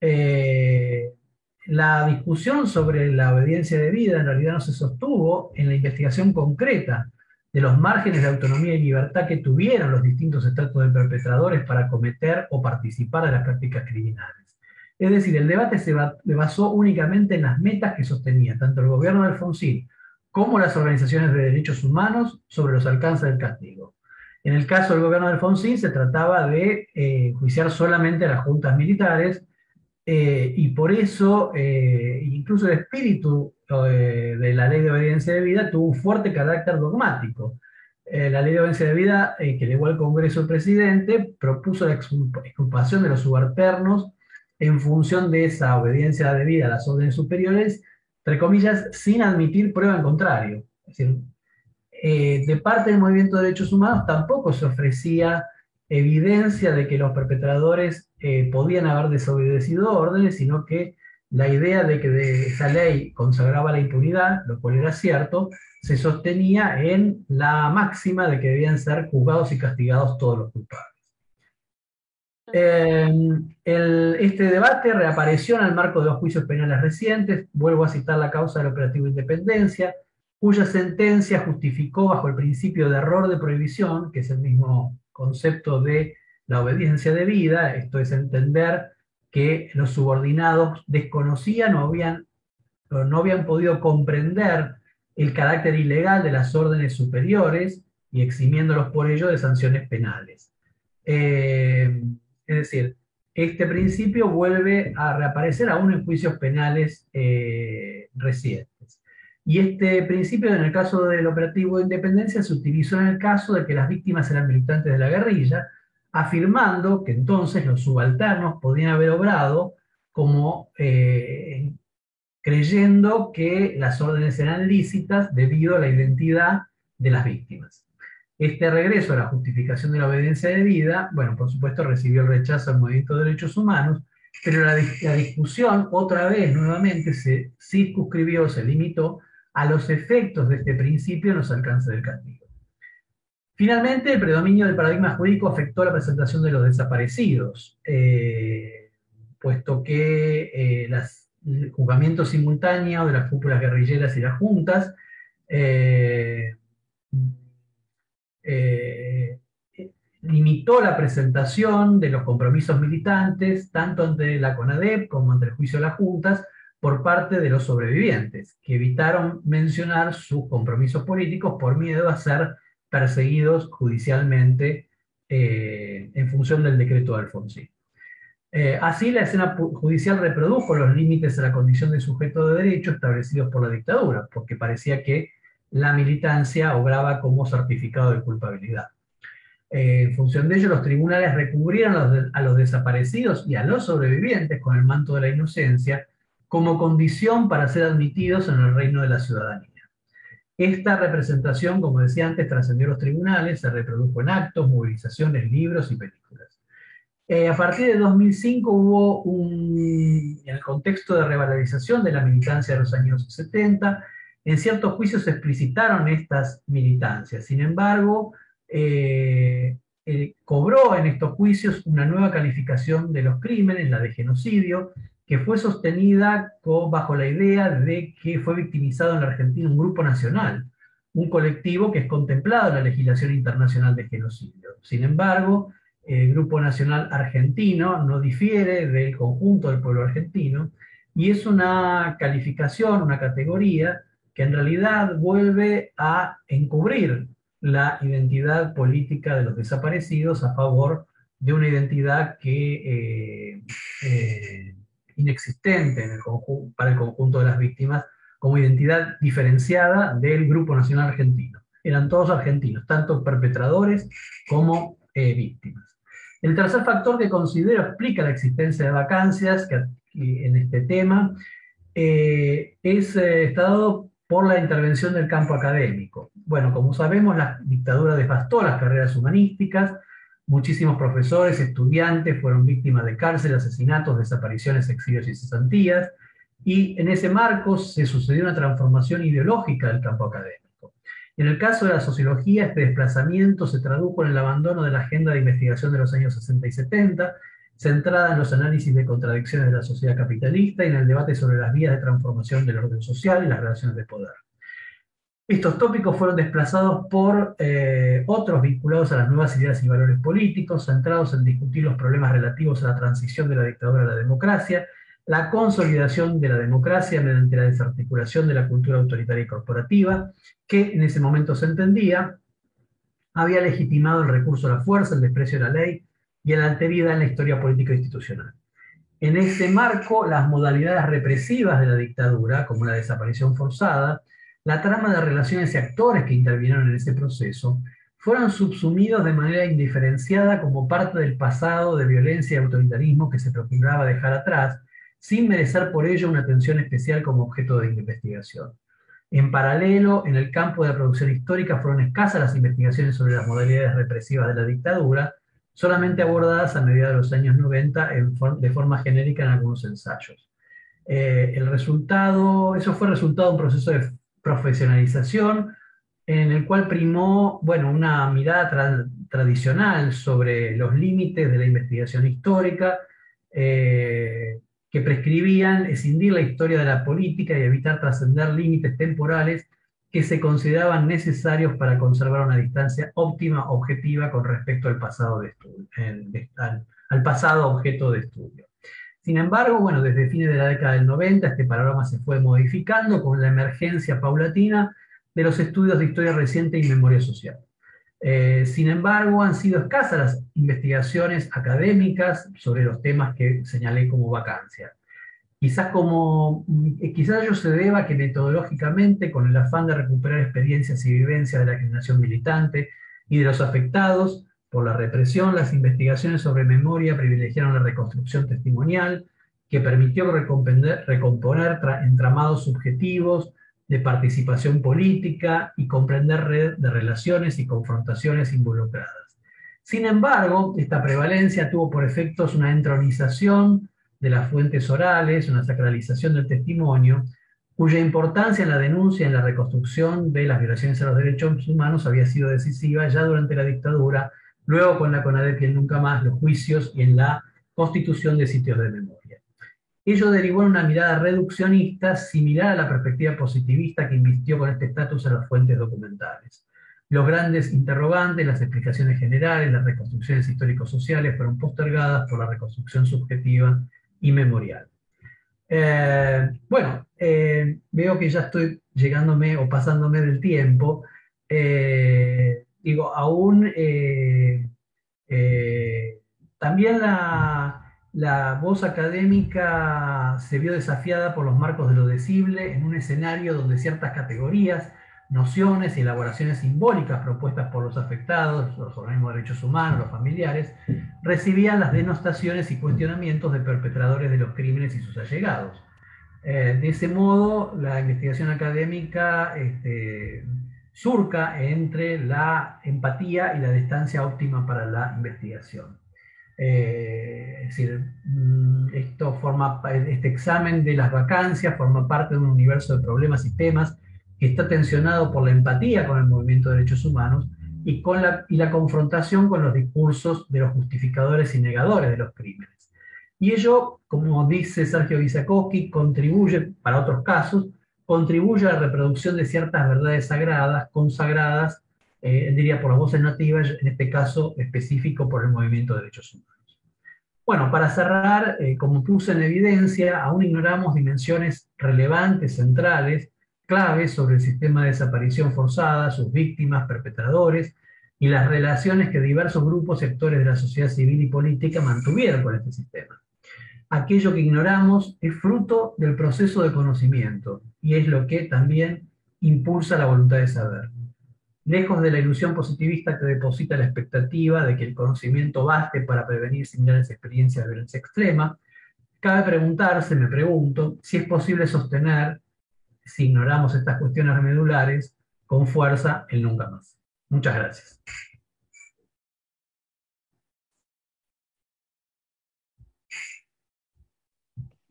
B: Eh, la discusión sobre la obediencia debida en realidad no se sostuvo en la investigación concreta de los márgenes de autonomía y libertad que tuvieron los distintos estratos de perpetradores para cometer o participar de las prácticas criminales. Es decir, el debate se basó únicamente en las metas que sostenía tanto el gobierno de Alfonsín como las organizaciones de derechos humanos sobre los alcances del castigo. En el caso del gobierno de Alfonsín se trataba de enjuiciar solamente a las juntas militares, y por eso, incluso el espíritu de la ley de obediencia debida tuvo un fuerte carácter dogmático. La ley de obediencia debida, que elevó al Congreso el presidente, propuso la exculpación de los subalternos en función de esa obediencia debida a las órdenes superiores, entre comillas, sin admitir prueba en contrario. Es decir, de parte del movimiento de derechos humanos tampoco se ofrecía evidencia de que los perpetradores podían haber desobedecido órdenes, sino que la idea de que esa ley consagraba la impunidad, lo cual era cierto, se sostenía en la máxima de que debían ser juzgados y castigados todos los culpables. Este debate reapareció en el marco de los juicios penales recientes. Vuelvo a citar la causa del operativo Independencia, cuya sentencia justificó bajo el principio de error de prohibición, que es el mismo concepto de la obediencia debida, esto es entender que los subordinados desconocían o no habían podido comprender el carácter ilegal de las órdenes superiores y eximiéndolos por ello de sanciones penales. Es decir, este principio vuelve a reaparecer aún en juicios penales recientes. Y este principio, en el caso del operativo de Independencia, se utilizó en el caso de que las víctimas eran militantes de la guerrilla, afirmando que entonces los subalternos podían haber obrado como creyendo que las órdenes eran lícitas debido a la identidad de las víctimas. Este regreso a la justificación de la obediencia debida, bueno, por supuesto recibió el rechazo del movimiento de derechos humanos, pero la discusión otra vez, nuevamente, se circunscribió, se limitó a los efectos de este principio en los alcances del castigo. Finalmente, el predominio del paradigma jurídico afectó la presentación de los desaparecidos, puesto que el juzgamiento simultáneo de las cúpulas guerrilleras y las juntas limitó la presentación de los compromisos militantes, tanto ante la CONADEP como ante el juicio de las juntas, por parte de los sobrevivientes, que evitaron mencionar sus compromisos políticos por miedo a ser perseguidos judicialmente en función del decreto de Alfonsín. Así, la escena judicial reprodujo los límites a la condición de sujeto de derecho establecidos por la dictadura, porque parecía que la militancia obraba como certificado de culpabilidad. En función de ello, los tribunales recubrieron a los desaparecidos y a los sobrevivientes con el manto de la inocencia como condición para ser admitidos en el reino de la ciudadanía. Esta representación, como decía antes, trascendió los tribunales, se reprodujo en actos, movilizaciones, libros y películas. A partir de 2005 hubo en el contexto de revalorización de la militancia de los años 70, en ciertos juicios se explicitaron estas militancias. Sin embargo, cobró en estos juicios una nueva calificación de los crímenes, la de genocidio, que fue sostenida bajo la idea de que fue victimizado en la Argentina un grupo nacional, un colectivo que es contemplado en la legislación internacional de genocidio. Sin embargo, el Grupo Nacional Argentino no difiere del conjunto del pueblo argentino, y es una calificación, una categoría, que en realidad vuelve a encubrir la identidad política de los desaparecidos a favor de una identidad que inexistente para el conjunto de las víctimas, como identidad diferenciada del Grupo Nacional Argentino. Eran todos argentinos, tanto perpetradores como víctimas. El tercer factor que considero explica la existencia de vacancias en este tema está dado por la intervención del campo académico. Bueno, como sabemos, la dictadura devastó las carreras humanísticas, muchísimos profesores, estudiantes fueron víctimas de cárcel, asesinatos, desapariciones, exilios y cesantías. y en ese marco se sucedió una transformación ideológica del campo académico. En el caso de la sociología, este desplazamiento se tradujo en el abandono de la agenda de investigación de los años 60 y 70, centrada en los análisis de contradicciones de la sociedad capitalista y en el debate sobre las vías de transformación del orden social y las relaciones de poder. Estos tópicos fueron desplazados por otros vinculados a las nuevas ideas y valores políticos, centrados en discutir los problemas relativos a la transición de la dictadura a la democracia, la consolidación de la democracia mediante la desarticulación de la cultura autoritaria y corporativa, que en ese momento se entendía había legitimado el recurso a la fuerza, el desprecio de la ley y la alteridad en la historia política e institucional. En ese marco, las modalidades represivas de la dictadura, como la desaparición forzada, la trama de relaciones y actores que intervinieron en ese proceso, fueron subsumidos de manera indiferenciada como parte del pasado de violencia y autoritarismo que se procuraba dejar atrás, sin merecer por ello una atención especial como objeto de investigación. En paralelo, en el campo de la producción histórica fueron escasas las investigaciones sobre las modalidades represivas de la dictadura, solamente abordadas a mediados de los años 90 de forma genérica en algunos ensayos. Eso fue resultado de un proceso de profesionalización en el cual primó, bueno, una mirada tradicional sobre los límites de la investigación histórica, que prescribían escindir la historia de la política y evitar trascender límites temporales que se consideraban necesarios para conservar una distancia óptima, objetiva, con respecto al pasado, al pasado objeto de estudio. Sin embargo, bueno, desde fines de la década del 90 este panorama se fue modificando con la emergencia paulatina de los estudios de historia reciente y memoria social. Sin embargo, han sido escasas las investigaciones académicas sobre los temas que señalé como vacancia. Quizás ello se deba a que metodológicamente, con el afán de recuperar experiencias y vivencias de la generación militante y de los afectados por la represión, las investigaciones sobre memoria privilegiaron la reconstrucción testimonial, que permitió recomponer entramados subjetivos de participación política y comprender red de relaciones y confrontaciones involucradas. Sin embargo, esta prevalencia tuvo por efectos una entronización de las fuentes orales, una sacralización del testimonio, cuya importancia en la denuncia y en la reconstrucción de las violaciones a los derechos humanos había sido decisiva ya durante la dictadura, luego con la CONADEP y el Nunca Más, los juicios y en la constitución de sitios de memoria. Ello derivó en una mirada reduccionista similar a la perspectiva positivista que invistió con este estatus a las fuentes documentales. Los grandes interrogantes, las explicaciones generales, las reconstrucciones histórico-sociales fueron postergadas por la reconstrucción subjetiva y memorial. Veo que ya estoy llegándome o pasándome del tiempo. También la voz académica se vio desafiada por los marcos de lo decible en un escenario donde ciertas categorías, nociones y elaboraciones simbólicas propuestas por los afectados, los organismos de derechos humanos, los familiares, recibían las denostaciones y cuestionamientos de perpetradores de los crímenes y sus allegados. De ese modo, la investigación académica surca entre la empatía y la distancia óptima para la investigación. Es decir, este examen de las vacancias forma parte de un universo de problemas y temas que está tensionado por la empatía con el movimiento de derechos humanos y la confrontación con los discursos de los justificadores y negadores de los crímenes. Y ello, como dice Sergio Wisakowski, contribuye, para otros casos, contribuye a la reproducción de ciertas verdades sagradas, consagradas, diría por las voces nativas, en este caso específico por el movimiento de derechos humanos. Bueno, para cerrar, como puse en evidencia, aún ignoramos dimensiones relevantes, centrales, claves sobre el sistema de desaparición forzada, sus víctimas, perpetradores, y las relaciones que diversos grupos y sectores de la sociedad civil y política mantuvieron con este sistema. Aquello que ignoramos es fruto del proceso de conocimiento, y es lo que también impulsa la voluntad de saber. Lejos de la ilusión positivista que deposita la expectativa de que el conocimiento baste para prevenir similares experiencias de violencia extrema, cabe preguntarse, me pregunto, si es posible sostener, si ignoramos estas cuestiones medulares, con fuerza el nunca más. Muchas gracias.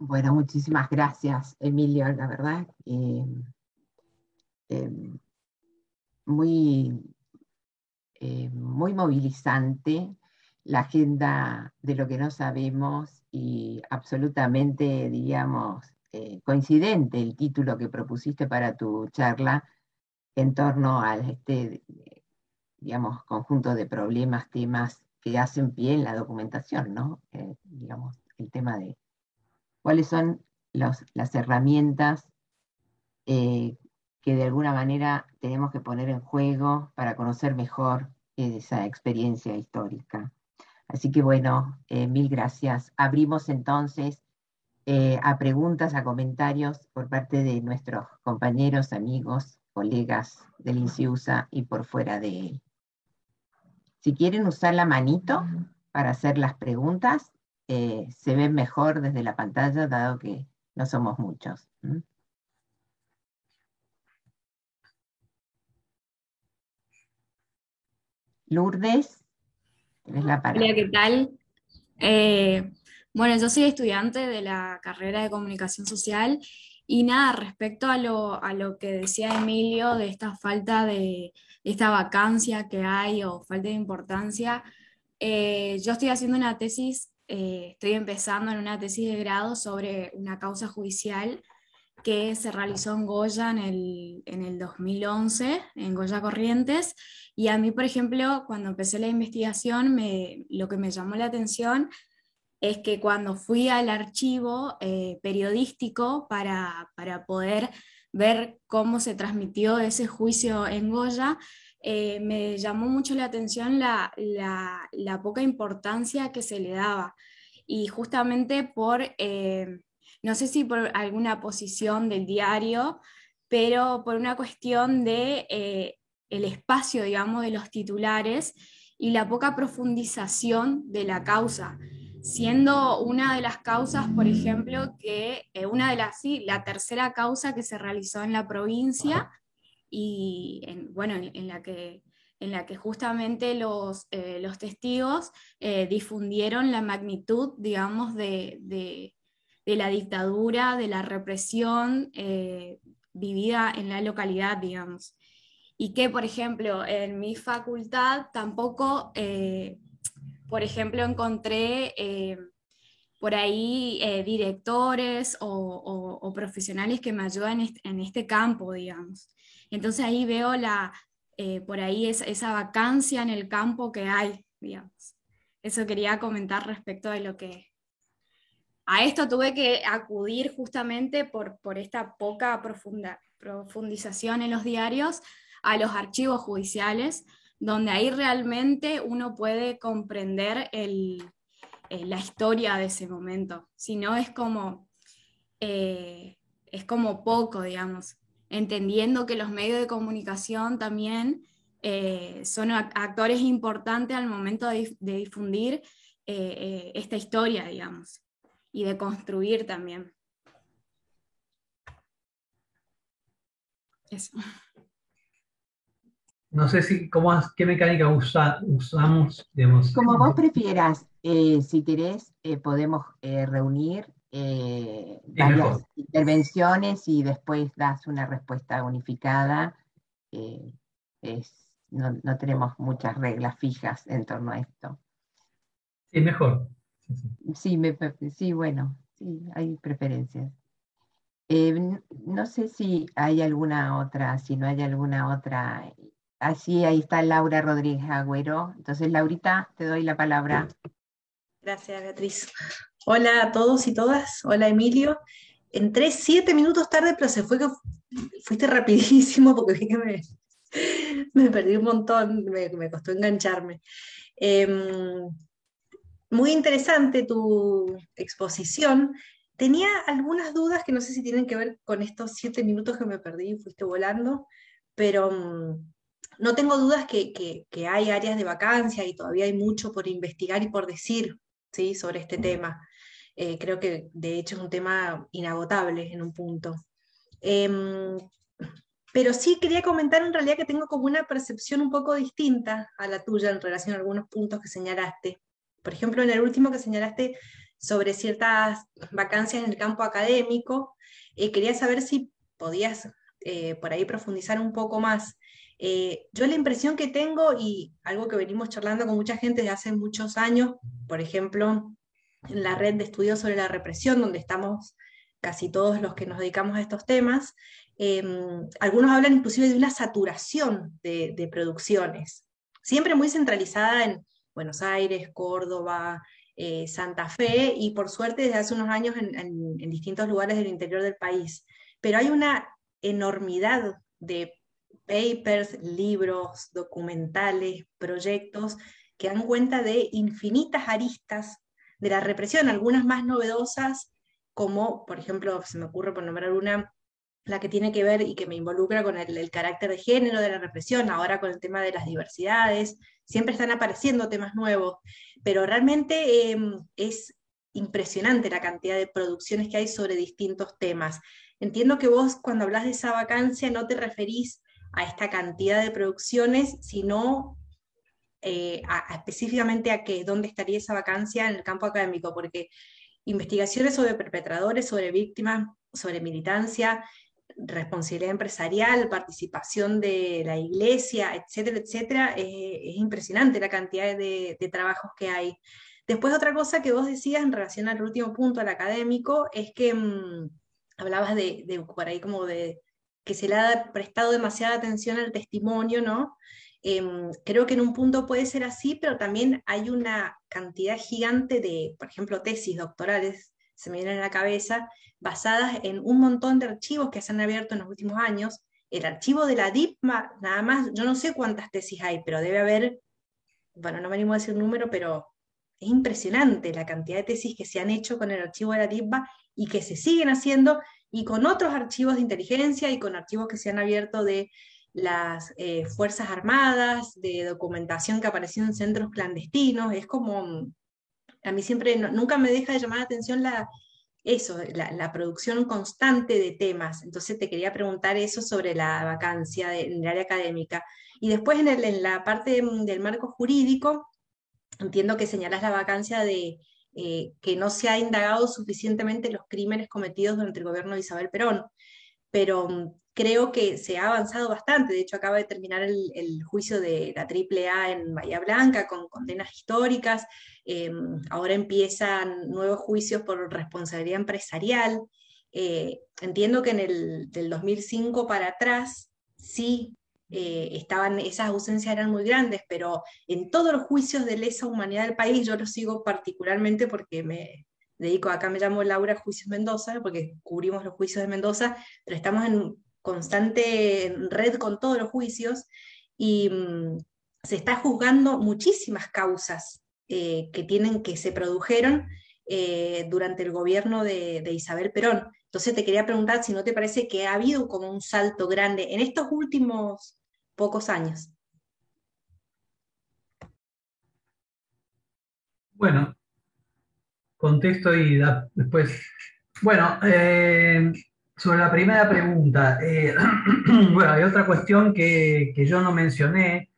A: Bueno, muchísimas gracias, Emilio, la verdad, eh, muy, muy movilizante la agenda de lo que no sabemos y absolutamente, diríamos, coincidente el título que propusiste para tu charla en torno a este, digamos, conjunto de problemas, temas que hacen pie en la documentación, ¿no? Digamos, el tema de cuáles son las herramientas eh, que de alguna manera tenemos que poner en juego para conocer mejor esa experiencia histórica. Así que bueno, mil gracias. Abrimos entonces a preguntas, a comentarios por parte de nuestros compañeros, amigos, colegas del INSIUSA y por fuera de él. Si quieren usar la manito para hacer las preguntas, se ven mejor desde la pantalla, dado que no somos muchos. ¿Mm? Lourdes, tienes la
C: Hola,
A: palabra.
C: ¿qué tal? Eh, bueno, yo soy estudiante de la carrera de comunicación social y nada, respecto a lo que decía Emilio de esta falta de esta vacancia que hay o falta de importancia, yo estoy haciendo una tesis, estoy empezando en una tesis de grado sobre una causa judicial que se realizó en Goya en el 2011, en Goya Corrientes, y a mí, por ejemplo, cuando empecé la investigación, lo que me llamó la atención es que cuando fui al archivo periodístico para poder ver cómo se transmitió ese juicio en Goya, me llamó mucho la atención la poca importancia que se le daba. Y justamente no sé si por alguna posición del diario, pero por una cuestión de el espacio, digamos, de los titulares y la poca profundización de la causa, siendo una de las causas, por ejemplo, una de las, sí, la tercera causa que se realizó en la provincia y bueno, en la que justamente los testigos difundieron la magnitud, digamos, de la dictadura, de la represión vivida en la localidad, digamos. Y que, por ejemplo, en mi facultad tampoco, por ejemplo, encontré por ahí directores o profesionales que me ayudan en este campo, digamos. Entonces ahí veo por ahí esa vacancia en el campo que hay, digamos. Eso quería comentar respecto de lo que... A esto tuve que acudir justamente por esta poca profundización en los diarios a los archivos judiciales, donde ahí realmente uno puede comprender la historia de ese momento. Si no, es como poco, digamos, entendiendo que los medios de comunicación también son actores importantes al momento de difundir esta historia, digamos, y de construir también. Eso.
B: No sé si, qué mecánica usamos, digamos.
A: Como vos prefieras, si querés, podemos reunir
B: Sí,
A: varias
B: mejor.
A: intervenciones y después das una respuesta unificada. eh, no tenemos muchas reglas fijas en torno a esto.
B: Sí, mejor. Sí, sí.
A: Sí, sí, bueno, sí, hay preferencias. No sé si hay alguna otra, si no hay alguna otra. Así, ahí está Laura Rodríguez Agüero. Entonces, Laurita, te doy la palabra.
D: Gracias, Beatriz. Hola a todos y todas. Hola, Emilio. Entré 7 minutos tarde, pero se fue que fuiste rapidísimo porque vi que me perdí un montón, me costó engancharme. Em, Muy interesante tu exposición. Tenía algunas dudas que no sé si tienen que ver con estos 7 minutos que me perdí, fuiste volando, pero no tengo dudas que hay áreas de vacancia y todavía hay mucho por investigar y por decir, ¿sí? Sobre este tema. Creo que de hecho es un tema inagotable en un punto. Em, pero sí quería comentar en realidad que tengo como una percepción un poco distinta a la tuya en relación a algunos puntos que señalaste. Por ejemplo, en el último que señalaste sobre ciertas vacancias en el campo académico. Quería saber si podías por ahí profundizar un poco más. Yo la impresión que tengo, y algo que venimos charlando con mucha gente desde hace muchos años, por ejemplo, en la red de estudios sobre la represión, donde estamos casi todos los que nos dedicamos a estos temas, algunos hablan inclusive de una saturación de producciones, siempre muy centralizada en Buenos Aires, Córdoba, Santa Fe, y por suerte desde hace unos años en distintos lugares del interior del país. Pero hay una enormidad de papers, libros, documentales, proyectos que dan cuenta de infinitas aristas de la represión, algunas más novedosas, como por ejemplo, se me ocurre por nombrar una, la que tiene que ver y que me involucra con el carácter de género de la represión, ahora con el tema de las diversidades, siempre están apareciendo temas nuevos, pero realmente es impresionante la cantidad de producciones que hay sobre distintos temas. Entiendo que vos cuando hablas de esa vacancia no te referís a esta cantidad de producciones, sino específicamente a qué, dónde estaría esa vacancia en el campo académico, porque investigaciones sobre perpetradores, sobre víctimas, sobre militancia, responsabilidad empresarial, participación de la iglesia, etcétera, etcétera, es impresionante la cantidad de trabajos que hay. Después otra cosa que vos decías en relación al último punto, al académico, es que hablabas por ahí como de que se le ha prestado demasiada atención al testimonio, ¿no? Creo que en un punto puede ser así, pero también hay una cantidad gigante de, por ejemplo, tesis doctorales, se me vienen a la cabeza, basadas en un montón de archivos que se han abierto en los últimos años. El archivo de la DIPMA, nada más, yo no sé cuántas tesis hay, pero debe haber, bueno, no me animo a decir un número, pero es impresionante la cantidad de tesis que se han hecho con el archivo de la DIPMA y que se siguen haciendo, y con otros archivos de inteligencia y con archivos que se han abierto de las Fuerzas Armadas, de documentación que apareció en centros clandestinos. Es como, a mí siempre, nunca me deja de llamar la atención la producción constante de temas. Entonces te quería preguntar eso sobre la vacancia en el área académica. Y después en la parte del marco jurídico, entiendo que señalas la vacancia de que no se ha indagado suficientemente los crímenes cometidos durante el gobierno de Isabel Perón, pero creo que se ha avanzado bastante. De hecho, acaba de terminar el juicio de la AAA en Bahía Blanca con condenas históricas. Ahora empiezan nuevos juicios por responsabilidad empresarial. Entiendo que del 2005 para atrás sí esas ausencias eran muy grandes, pero en todos los juicios de lesa humanidad del país, yo los sigo particularmente porque me dedico, acá me llamo Laura Juicios Mendoza, porque cubrimos los juicios de Mendoza, pero estamos en constante red con todos los juicios, y se está juzgando muchísimas causas que se produjeron durante el gobierno de Isabel Perón. Entonces te quería preguntar si no te parece que ha habido como un salto grande en estos últimos pocos años.
B: Bueno, contesto y después. Bueno, sobre la primera pregunta, bueno, hay otra cuestión que yo no mencioné,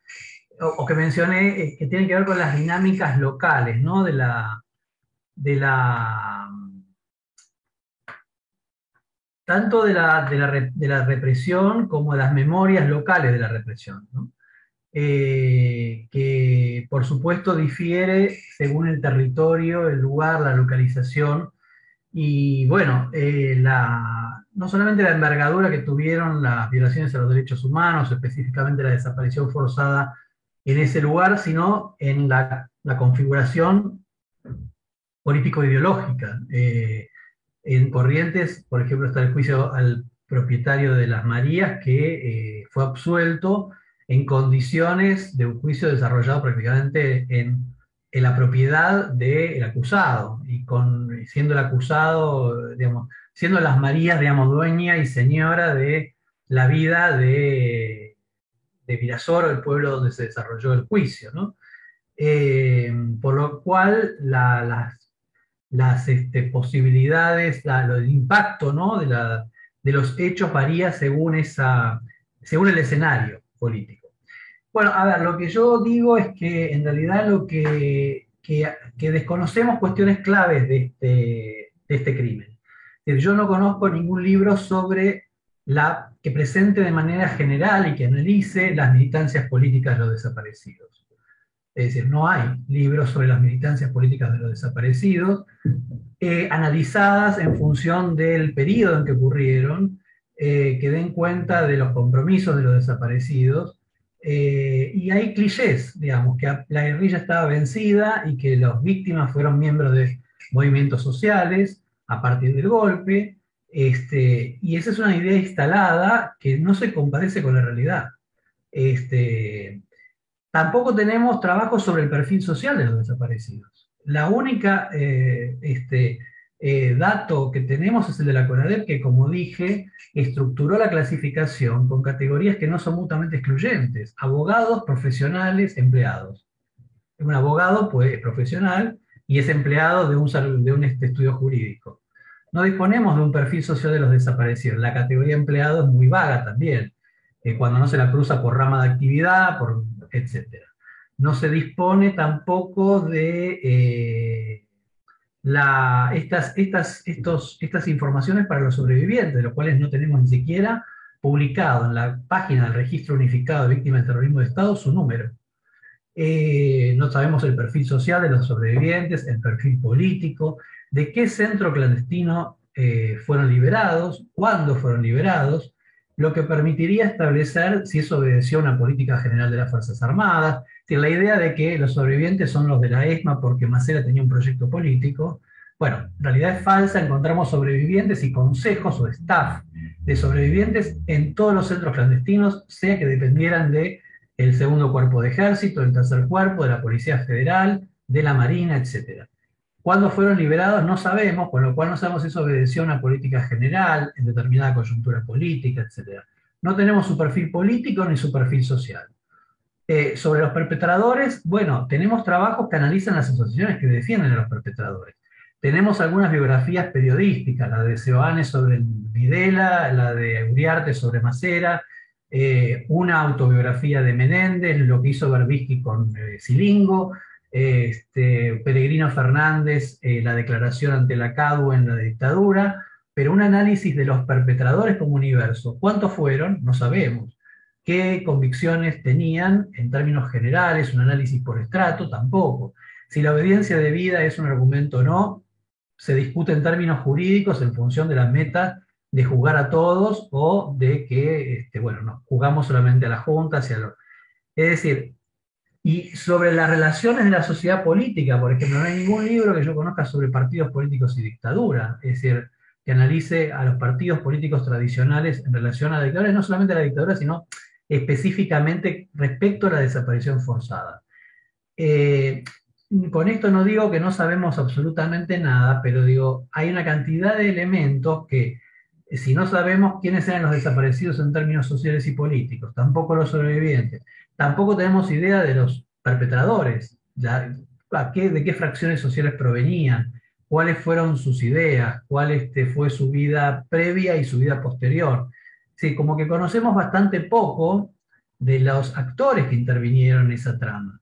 B: o que mencioné, que tiene que ver con las dinámicas locales, ¿no? Tanto de la represión como de las memorias locales de la represión, ¿no? Que por supuesto difiere según el territorio, el lugar, la localización, y bueno, no solamente la envergadura que tuvieron las violaciones a los derechos humanos, específicamente la desaparición forzada en ese lugar, sino en la configuración político-ideológica. En Corrientes, por ejemplo, está el juicio al propietario de Las Marías, que fue absuelto en condiciones de un juicio desarrollado prácticamente en la propiedad del acusado, y siendo el acusado, digamos, siendo Las Marías, digamos, dueña y señora de la vida de Virasoro, el pueblo donde se desarrolló el juicio, ¿no? Por lo cual las posibilidades, el impacto, ¿no? de los hechos varía según el escenario político. Bueno, a ver, lo que yo digo es que en realidad lo que que desconocemos cuestiones claves de este crimen. Es decir, yo no conozco ningún libro que presente de manera general y que analice las militancias políticas de los desaparecidos. Es decir, no hay libros sobre las militancias políticas de los desaparecidos, analizadas en función del periodo en que ocurrieron, que den cuenta de los compromisos de los desaparecidos, y hay clichés, digamos, que la guerrilla estaba vencida y que las víctimas fueron miembros de movimientos sociales a partir del golpe, y esa es una idea instalada que no se comparece con la realidad. Tampoco tenemos trabajos sobre el perfil social de los desaparecidos. La única dato que tenemos es el de la CONADEP, que, como dije, estructuró la clasificación con categorías que no son mutuamente excluyentes: abogados, profesionales, empleados. Un abogado pues, es profesional y es empleado de un estudio jurídico. No disponemos de un perfil social de los desaparecidos. La categoría empleado es muy vaga también, cuando no se la cruza por rama de actividad, etc. No se dispone tampoco de estas informaciones para los sobrevivientes, de los cuales no tenemos ni siquiera publicado en la página del Registro Unificado de Víctimas de Terrorismo de Estado su número. No sabemos el perfil social de los sobrevivientes, el perfil político, de qué centro clandestino fueron liberados, cuándo fueron liberados, lo que permitiría establecer si eso obedeció a una política general de las Fuerzas Armadas. Es decir, la idea de que los sobrevivientes son los de la ESMA porque Macera tenía un proyecto político, bueno, en realidad es falsa. Encontramos sobrevivientes y consejos o staff de sobrevivientes en todos los centros clandestinos, sea que dependieran del segundo cuerpo de ejército, del tercer cuerpo, de la Policía Federal, de la Marina, etc. ¿Cuándo fueron liberados? No sabemos, con lo cual no sabemos si eso obedeció a una política general, en determinada coyuntura política, etc. No tenemos su perfil político ni su perfil social. Sobre los perpetradores, bueno, tenemos trabajos que analizan las asociaciones que defienden a los perpetradores. Tenemos algunas biografías periodísticas, la de Seoane sobre Videla, la de Uriarte sobre Macera, una autobiografía de Menéndez, lo que hizo Berbisky con Silingo, Peregrino Fernández, la declaración ante la CADU en la dictadura, pero un análisis de los perpetradores como universo. ¿Cuántos fueron? No sabemos. ¿Qué convicciones tenían en términos generales? Un análisis por estrato, tampoco. Si la obediencia debida es un argumento o no, se discute en términos jurídicos en función de la meta de juzgar a todos o de que, no, juzgamos solamente a la Junta, es decir, y sobre las relaciones de la sociedad política, por ejemplo, no hay ningún libro que yo conozca sobre partidos políticos y dictadura, es decir, que analice a los partidos políticos tradicionales en relación a la dictadura, no solamente a la dictadura, sino específicamente respecto a la desaparición forzada. Con esto no digo que no sabemos absolutamente nada, pero digo, hay una cantidad de elementos que, si no sabemos quiénes eran los desaparecidos en términos sociales y políticos, tampoco los sobrevivientes, tampoco tenemos idea de los perpetradores, de qué fracciones sociales provenían, cuáles fueron sus ideas, cuál fue su vida previa y su vida posterior. Sí, como que conocemos bastante poco de los actores que intervinieron en esa trama.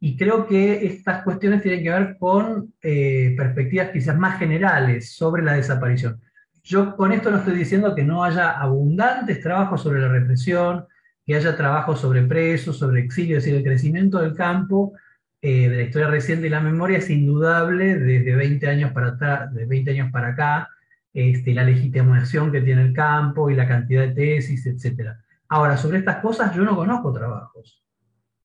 B: Y creo que estas cuestiones tienen que ver con perspectivas quizás más generales sobre la desaparición. Yo con esto no estoy diciendo que no haya abundantes trabajos sobre la represión, que haya trabajos sobre presos, sobre exilio, es decir, el crecimiento del campo, de la historia reciente y la memoria es indudable desde 20 años para atrás, de 20 años para acá, la legitimación que tiene el campo y la cantidad de tesis, etc. Ahora, sobre estas cosas yo no conozco trabajos.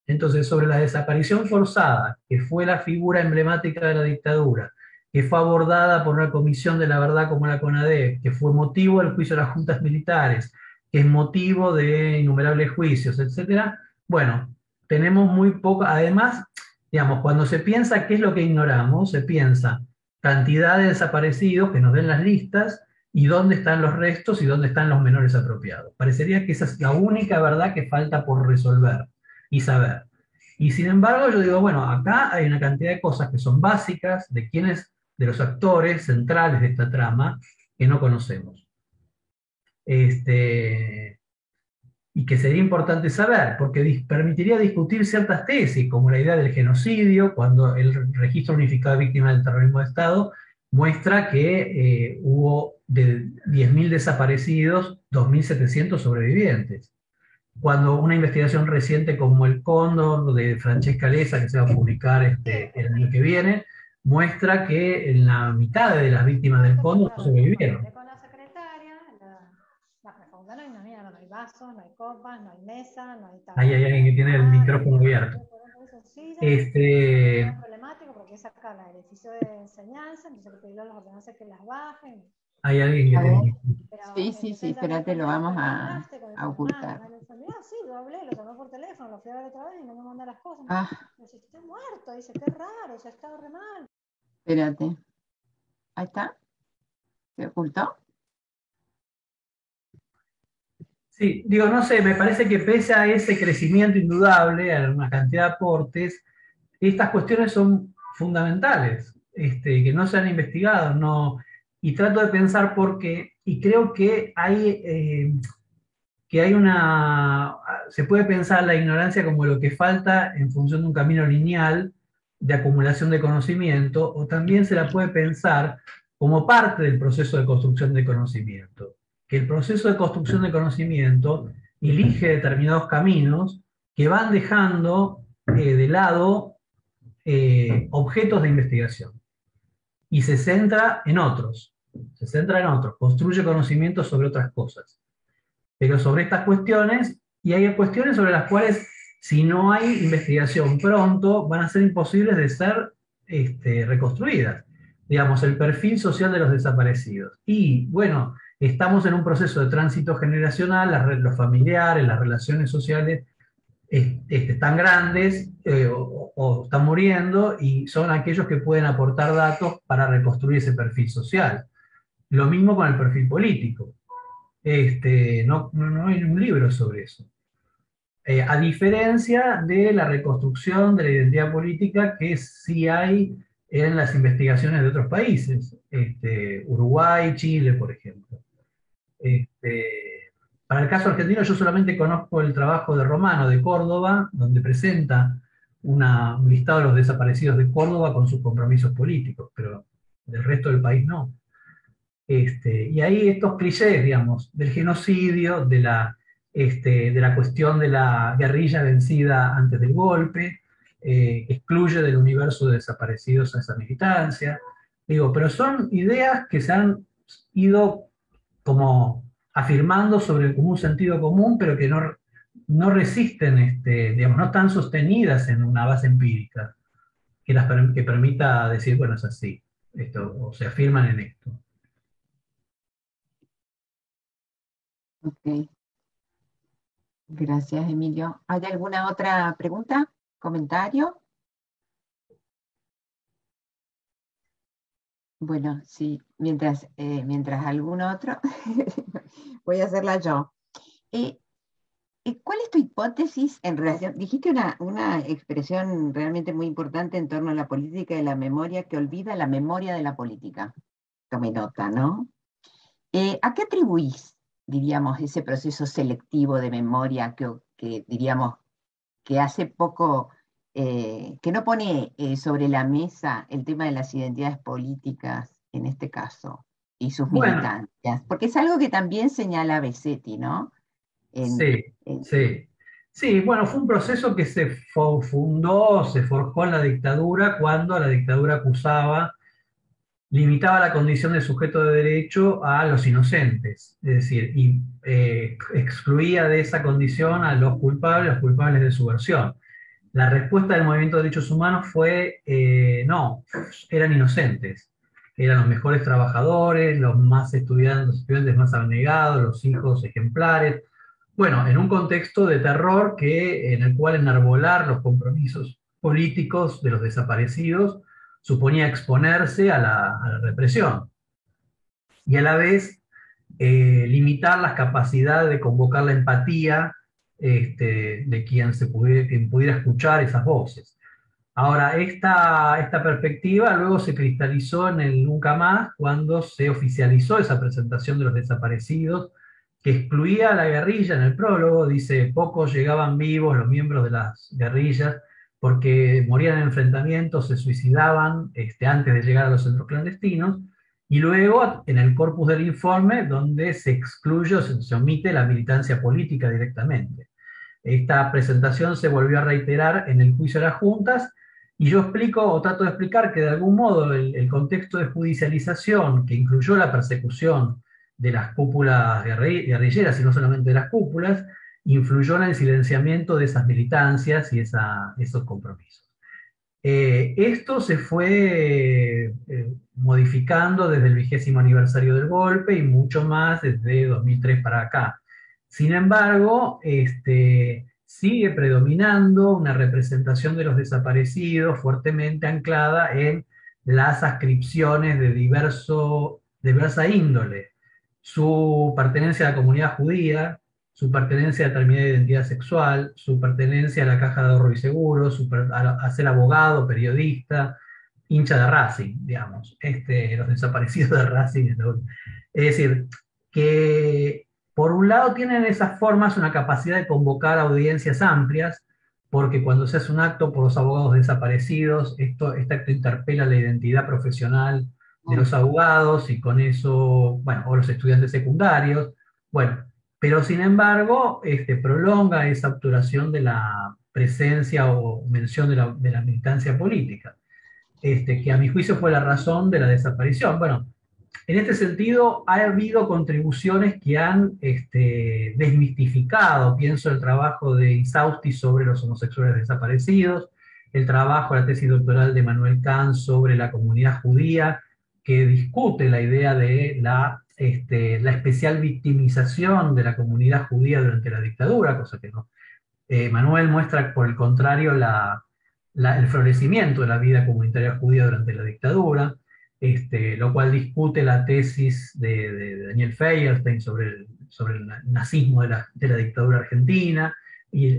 B: Entonces, sobre la desaparición forzada, que fue la figura emblemática de la dictadura, que fue abordada por una comisión de la verdad como la CONADEP, que fue motivo del juicio de las juntas militares, que es motivo de innumerables juicios, etc. Bueno, tenemos muy poco. Además, digamos, cuando se piensa qué es lo que ignoramos, se piensa cantidad de desaparecidos, que nos den las listas, y dónde están los restos y dónde están los menores apropiados. Parecería que esa es la única verdad que falta por resolver y saber. Y sin embargo yo digo, bueno, acá hay una cantidad de cosas que son básicas de los actores centrales de esta trama que no conocemos. y que sería importante saber, porque permitiría discutir ciertas tesis, como la idea del genocidio, cuando el Registro Unificado de Víctimas del Terrorismo de Estado muestra que hubo de 10.000 desaparecidos, 2.700 sobrevivientes. Cuando una investigación reciente como el Cóndor de Francesca Lesa, que se va a publicar el año que viene, muestra que en la mitad de las víctimas del Cóndor sobrevivieron.
E: Con la secretaria, la pregunta no hay una mierda, no hay vasos, no hay copas, no hay mesa, no hay tableta.
B: Ahí hay alguien que tiene el micrófono abierto.
E: Es problemático porque es acá el edificio de enseñanza, entonces hay que pedirle a los ordenanzas que las bajen.
B: Hay alguien que tiene...
A: Sí, espérate, lo vamos a ocultar.
E: Sí, lo hablé, lo llamé por teléfono, lo fui a ver otra vez y no me manda las cosas.
A: Ah.
E: Dice, estoy muerto, dice, qué raro, ya está re mal.
A: Espérate. Ahí está. ¿Se ocultó?
B: Sí, digo, no sé, me parece que pese a ese crecimiento indudable, a una cantidad de aportes, estas cuestiones son fundamentales, que no se han investigado, no, y trato de pensar por qué, y creo que hay una, se puede pensar la ignorancia como lo que falta en función de un camino lineal de acumulación de conocimiento, o también se la puede pensar como parte del proceso de construcción de conocimiento, que el proceso de construcción de conocimiento elige determinados caminos que van dejando de lado objetos de investigación y se centra en otros, construye conocimiento sobre otras cosas, pero sobre estas cuestiones, y hay cuestiones sobre las cuales si no hay investigación pronto van a ser imposibles de ser reconstruidas. Digamos, el perfil social de los desaparecidos. Y bueno, estamos en un proceso de tránsito generacional, los familiares, las relaciones sociales están grandes o están muriendo y son aquellos que pueden aportar datos para reconstruir ese perfil social. Lo mismo con el perfil político. No hay un libro sobre eso. A diferencia de la reconstrucción de la identidad política que sí hay en las investigaciones de otros países, Uruguay, Chile, por ejemplo. Para el caso argentino yo solamente conozco el trabajo de Romano de Córdoba, donde presenta un listado de los desaparecidos de Córdoba con sus compromisos políticos, pero del resto del país no. Y ahí estos clichés, digamos, del genocidio, de la cuestión de la guerrilla vencida antes del golpe, excluye del universo de desaparecidos a esa militancia. Digo, pero son ideas que se han ido como afirmando sobre un sentido común, pero que no resisten, digamos, no están sostenidas en una base empírica que permita decir, bueno, es así, o se afirman en esto.
A: Ok. Gracias, Emilio. ¿Hay alguna otra pregunta? ¿Comentario? Bueno, sí, mientras algún otro, voy a hacerla yo. ¿Cuál es tu hipótesis en relación? Dijiste una expresión realmente muy importante en torno a la política de la memoria que olvida la memoria de la política. Tomé nota, ¿no? ¿A qué atribuís, diríamos, ese proceso selectivo de memoria que diríamos, que hace poco, que no pone sobre la mesa el tema de las identidades políticas en este caso y sus militancias? Porque es algo que también señala Besetti, ¿no?
B: Sí, bueno, fue un proceso que se se forjó en la dictadura cuando la dictadura limitaba la condición de sujeto de derecho a los inocentes, es decir, y excluía de esa condición a los culpables de su versión. La respuesta del movimiento de derechos humanos fue, no, eran inocentes, eran los mejores trabajadores, los estudiantes más abnegados, los hijos ejemplares. Bueno, en un contexto de terror en el cual enarbolar los compromisos políticos de los desaparecidos suponía exponerse a la represión y a la vez limitar las capacidades de convocar la empatía de quien pudiera escuchar esas voces. Ahora, esta perspectiva luego se cristalizó en el Nunca Más cuando se oficializó esa presentación de los desaparecidos, que excluía a la guerrilla en el prólogo, dice, pocos llegaban vivos los miembros de las guerrillas porque morían en enfrentamientos, se suicidaban antes de llegar a los centros clandestinos, y luego en el corpus del informe donde se excluye o se omite la militancia política directamente. Esta presentación se volvió a reiterar en el juicio de las juntas, y yo explico o trato de explicar que de algún modo el contexto de judicialización que incluyó la persecución de las cúpulas guerrilleras y no solamente de las cúpulas, influyó en el silenciamiento de esas militancias y esos compromisos. Esto se fue modificando desde el 20º aniversario del golpe y mucho más desde 2003 para acá. Sin embargo, sigue predominando una representación de los desaparecidos fuertemente anclada en las ascripciones de diversa índole. Su pertenencia a la comunidad judía, su pertenencia a determinada identidad sexual, su pertenencia a la caja de ahorro y seguro, a ser abogado, periodista, hincha de Racing, digamos, los desaparecidos de Racing. Es decir, que por un lado tienen esas formas una capacidad de convocar audiencias amplias, porque cuando se hace un acto por los abogados desaparecidos, este acto interpela la identidad profesional de los abogados, y con eso, bueno, o los estudiantes secundarios, bueno, pero sin embargo, prolonga esa obturación de la presencia o mención de la militancia política, que a mi juicio fue la razón de la desaparición. Bueno, en este sentido, ha habido contribuciones que han desmistificado, pienso el trabajo de Insausti sobre los homosexuales desaparecidos, el trabajo, la tesis doctoral de Manuel Kant sobre la comunidad judía, que discute la idea de la especial victimización de la comunidad judía durante la dictadura, cosa que no. Manuel muestra, por el contrario, el florecimiento de la vida comunitaria judía durante la dictadura, lo cual discute la tesis de Daniel Feierstein sobre el nazismo de la dictadura argentina, y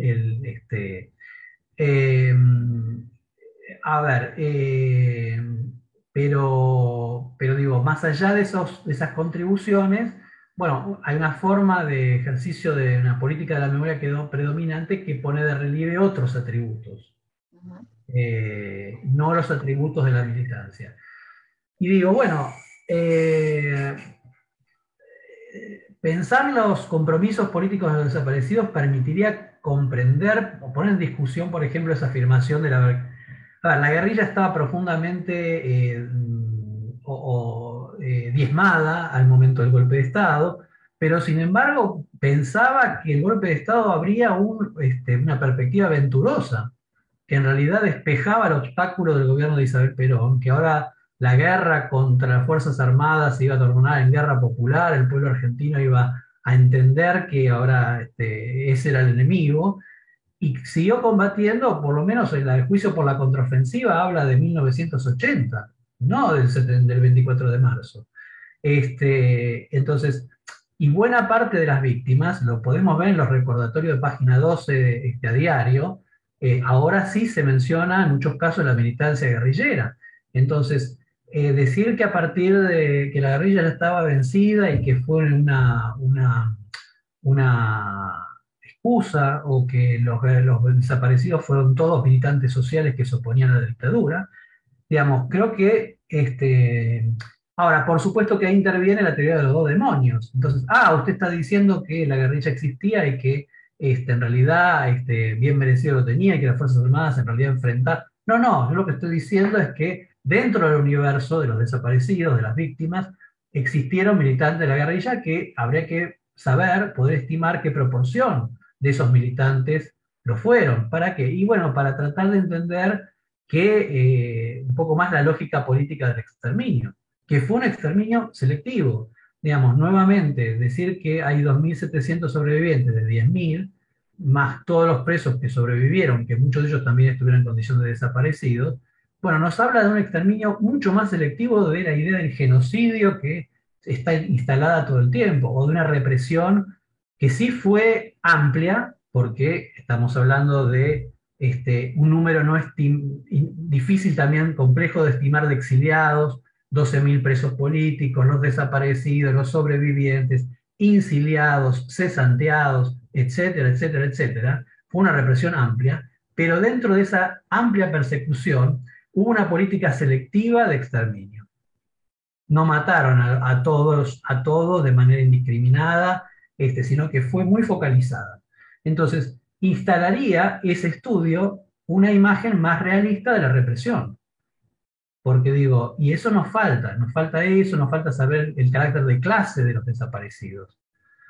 B: pero digo, más allá de esas contribuciones, bueno, hay una forma de ejercicio de una política de la memoria predominante que pone de relieve otros atributos, no los atributos de la militancia. Y digo, bueno, pensar los compromisos políticos de los desaparecidos permitiría comprender o poner en discusión, por ejemplo, esa afirmación de la guerrilla estaba profundamente diezmada al momento del golpe de Estado, pero sin embargo pensaba que el golpe de Estado abría una perspectiva aventurosa, que en realidad despejaba el obstáculo del gobierno de Isabel Perón, que ahora la guerra contra las Fuerzas Armadas se iba a tornar en guerra popular, el pueblo argentino iba a entender que ahora ese era el enemigo, y siguió combatiendo. Por lo menos el juicio por la contraofensiva habla de 1980, no del 24 de marzo. Entonces, y buena parte de las víctimas, lo podemos ver en los recordatorios de página 12 a diario, ahora sí se menciona en muchos casos la militancia guerrillera. Entonces, decir que a partir de que la guerrilla ya estaba vencida y que fue una excusa, o que los desaparecidos fueron todos militantes sociales que se oponían a la dictadura, digamos, creo que ahora, por supuesto que ahí interviene la teoría de los dos demonios. Entonces, usted está diciendo que la guerrilla existía y que en realidad bien merecido lo tenía, y que las Fuerzas Armadas en realidad enfrentaban. No, yo lo que estoy diciendo es que dentro del universo de los desaparecidos, de las víctimas, existieron militantes de la guerrilla que habría que saber, poder estimar qué proporción de esos militantes lo fueron. ¿Para qué? Y bueno, para tratar de entender que un poco más la lógica política del exterminio, que fue un exterminio selectivo. Digamos, nuevamente, decir que hay 2.700 sobrevivientes de 10.000, más todos los presos que sobrevivieron, que muchos de ellos también estuvieron en condición de desaparecidos, bueno, nos habla de un exterminio mucho más selectivo de la idea del genocidio que está instalada todo el tiempo, o de una represión que sí fue amplia, porque estamos hablando de un número difícil, también complejo de estimar, de exiliados, 12.000 presos políticos, los desaparecidos, los sobrevivientes, insiliados, cesanteados, etcétera, etcétera, etcétera. Fue una represión amplia, pero dentro de esa amplia persecución hubo una política selectiva de exterminio. No mataron a todos de manera indiscriminada, sino que fue muy focalizada. Entonces, instalaría ese estudio una imagen más realista de la represión. Porque digo, y eso nos falta eso, nos falta saber el carácter de clase de los desaparecidos.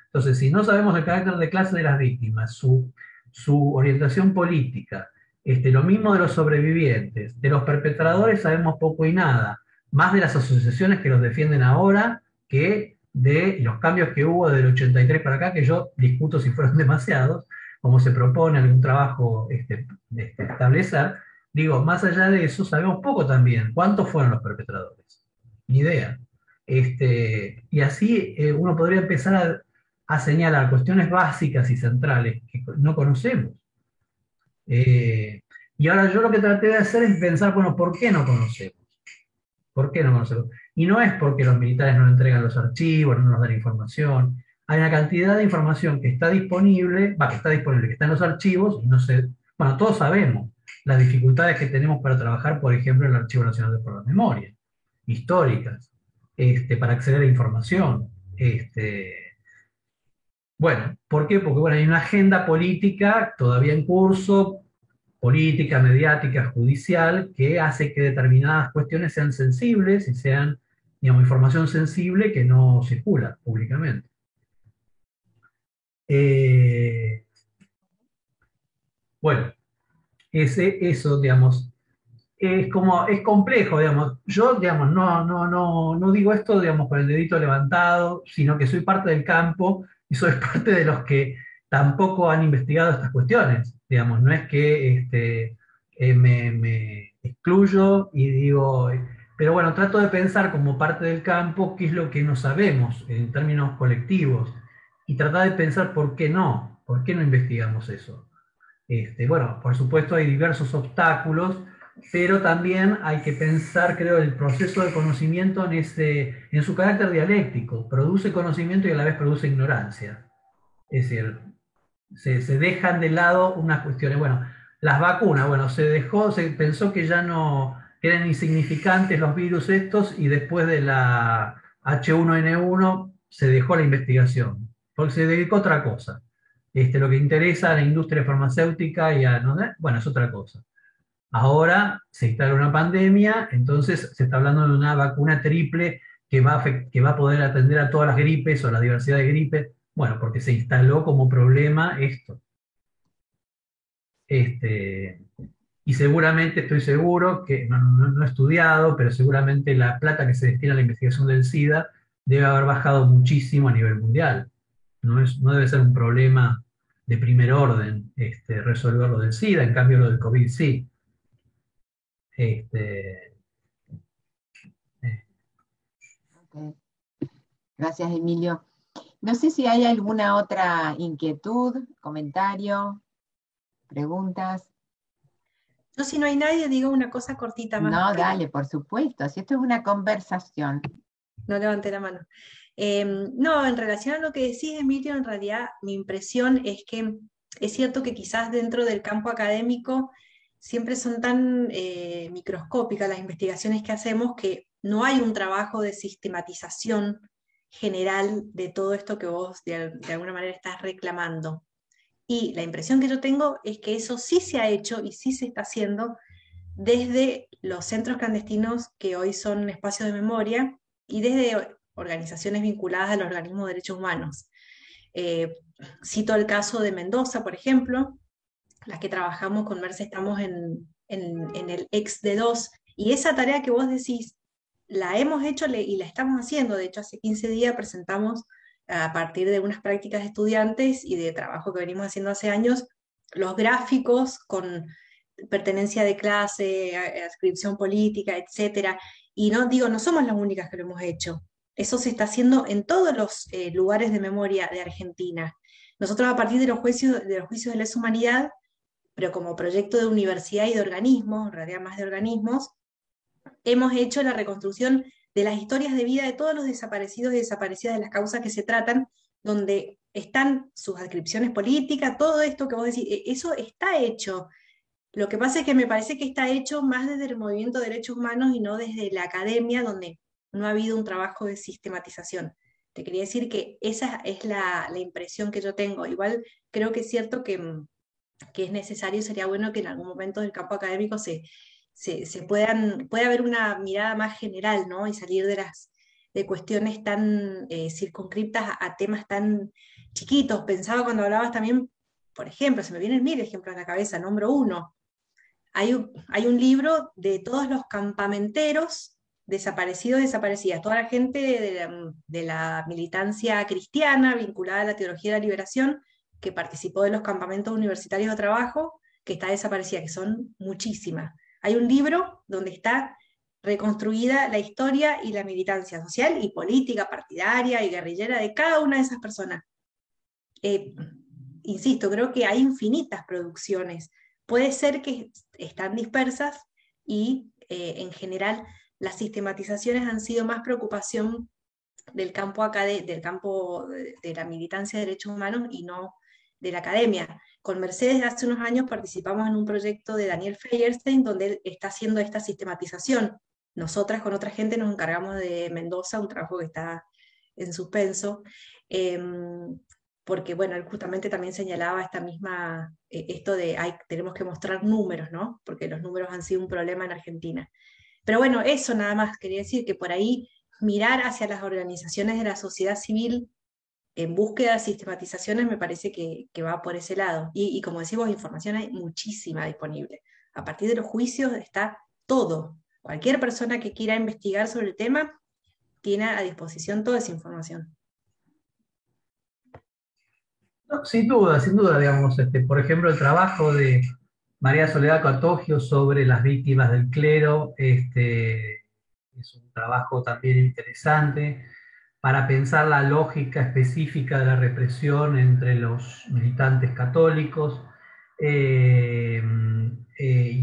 B: Entonces, si no sabemos el carácter de clase de las víctimas, su orientación política, lo mismo de los sobrevivientes, de los perpetradores sabemos poco y nada, más de las asociaciones que los defienden ahora que de los cambios que hubo del 83 para acá, que yo discuto si fueron demasiados, como se propone algún trabajo establecer. Digo, más allá de eso, sabemos poco también. ¿Cuántos fueron los perpetradores? Ni idea. Y así uno podría empezar a señalar cuestiones básicas y centrales que no conocemos. Y ahora yo lo que traté de hacer es pensar, bueno, ¿por qué no conocemos? ¿Por qué no conocemos? Y no es porque los militares no entregan los archivos, no nos dan información. Hay una cantidad de información que está disponible, que está en los archivos, y no sé, bueno, todos sabemos las dificultades que tenemos para trabajar, por ejemplo, en el Archivo Nacional de la Memoria, históricas, para acceder a información. Bueno, ¿por qué? Porque bueno, hay una agenda política todavía en curso, política, mediática, judicial, que hace que determinadas cuestiones sean sensibles y sean, digamos, información sensible que no circula públicamente. Bueno, eso, digamos, es complejo, digamos. Yo, digamos, no digo esto, digamos, con el dedito levantado, sino que soy parte del campo y soy parte de los que tampoco han investigado estas cuestiones. Digamos, no es que me excluyo y digo, pero bueno, trato de pensar como parte del campo qué es lo que no sabemos en términos colectivos y tratar de pensar por qué no investigamos eso. Bueno, por supuesto hay diversos obstáculos, pero también hay que pensar, creo, el proceso de conocimiento en su carácter dialéctico. Produce conocimiento y a la vez produce ignorancia. Es decir, se dejan de lado unas cuestiones. Bueno, las vacunas, bueno, se pensó que ya no, que eran insignificantes los virus estos, y después de la H1N1 se dejó la investigación, porque se dedicó a otra cosa. Lo que interesa a la industria farmacéutica y bueno, es otra cosa. Ahora se instala una pandemia, entonces se está hablando de una vacuna triple que va a poder atender a todas las gripes o la diversidad de gripes. Bueno, porque se instaló como problema esto. Y seguramente, estoy seguro, que no he estudiado, pero seguramente la plata que se destina a la investigación del SIDA debe haber bajado muchísimo a nivel mundial. No debe ser un problema de primer orden resolver lo del SIDA, en cambio lo del COVID sí.
A: Okay. Gracias, Emilio. No sé si hay alguna otra inquietud, comentario, preguntas.
D: Yo, si no hay nadie, digo una cosa cortita más.
A: No, dale, por supuesto, si esto es una conversación.
D: No levanté la mano. No, en relación a lo que decís, Emilio, en realidad mi impresión es que es cierto que quizás dentro del campo académico siempre son tan microscópicas las investigaciones que hacemos que no hay un trabajo de sistematización general de todo esto que vos de alguna manera estás reclamando. Y la impresión que yo tengo es que eso sí se ha hecho y sí se está haciendo desde los centros clandestinos que hoy son espacios de memoria y desde organizaciones vinculadas a los organismos de derechos humanos. Cito el caso de Mendoza, por ejemplo, las que trabajamos con Merce estamos en el ex-D2, y esa tarea que vos decís, la hemos hecho y la estamos haciendo. De hecho, hace 15 días presentamos, a partir de unas prácticas de estudiantes y de trabajo que venimos haciendo hace años, los gráficos con pertenencia de clase, adscripción política, etc. Y no somos las únicas que lo hemos hecho. Eso se está haciendo en todos los lugares de memoria de Argentina. Nosotros, a partir de los juicios de lesa humanidad, pero como proyecto de universidad y de organismos, en realidad más de organismos, hemos hecho la reconstrucción de las historias de vida de todos los desaparecidos y desaparecidas de las causas que se tratan, donde están sus adscripciones políticas, todo esto que vos decís, eso está hecho. Lo que pasa es que me parece que está hecho más desde el movimiento de derechos humanos y no desde la academia, donde no ha habido un trabajo de sistematización. Te quería decir que esa es la impresión que yo tengo. Igual creo que es cierto que es necesario, sería bueno que en algún momento del campo académico pueda haber una mirada más general, ¿no? Y salir de cuestiones tan circunscriptas a temas tan chiquitos. Pensaba cuando hablabas también, por ejemplo, se me vienen mil ejemplos a la cabeza, nombro uno. Hay un libro de todos los campamenteros desaparecidos y desaparecidas, toda la gente de la militancia cristiana vinculada a la teología de la liberación, que participó de los campamentos universitarios de trabajo, que está desaparecida, que son muchísimas. Hay un libro donde está reconstruida la historia y la militancia social y política, partidaria y guerrillera de cada una de esas personas. Insisto, creo que hay infinitas producciones. Puede ser que están dispersas y en general las sistematizaciones han sido más preocupación del campo de la militancia de derechos humanos y no de la academia. Con Mercedes hace unos años participamos en un proyecto de Daniel Feierstein donde él está haciendo esta sistematización. Nosotras con otra gente nos encargamos de Mendoza, un trabajo que está en suspenso, porque bueno, él justamente también señalaba esta misma, esto de tenemos que mostrar números, ¿no? Porque los números han sido un problema en Argentina. Pero bueno, eso nada más quería decir, que por ahí mirar hacia las organizaciones de la sociedad civil en búsqueda de sistematizaciones me parece que va por ese lado. Y como decimos, información hay muchísima disponible. A partir de los juicios está todo. Cualquier persona que quiera investigar sobre el tema tiene a disposición toda esa información.
B: No, sin duda, digamos, por ejemplo, el trabajo de María Soledad Catogio sobre las víctimas del clero, es un trabajo también interesante para pensar la lógica específica de la represión entre los militantes católicos, y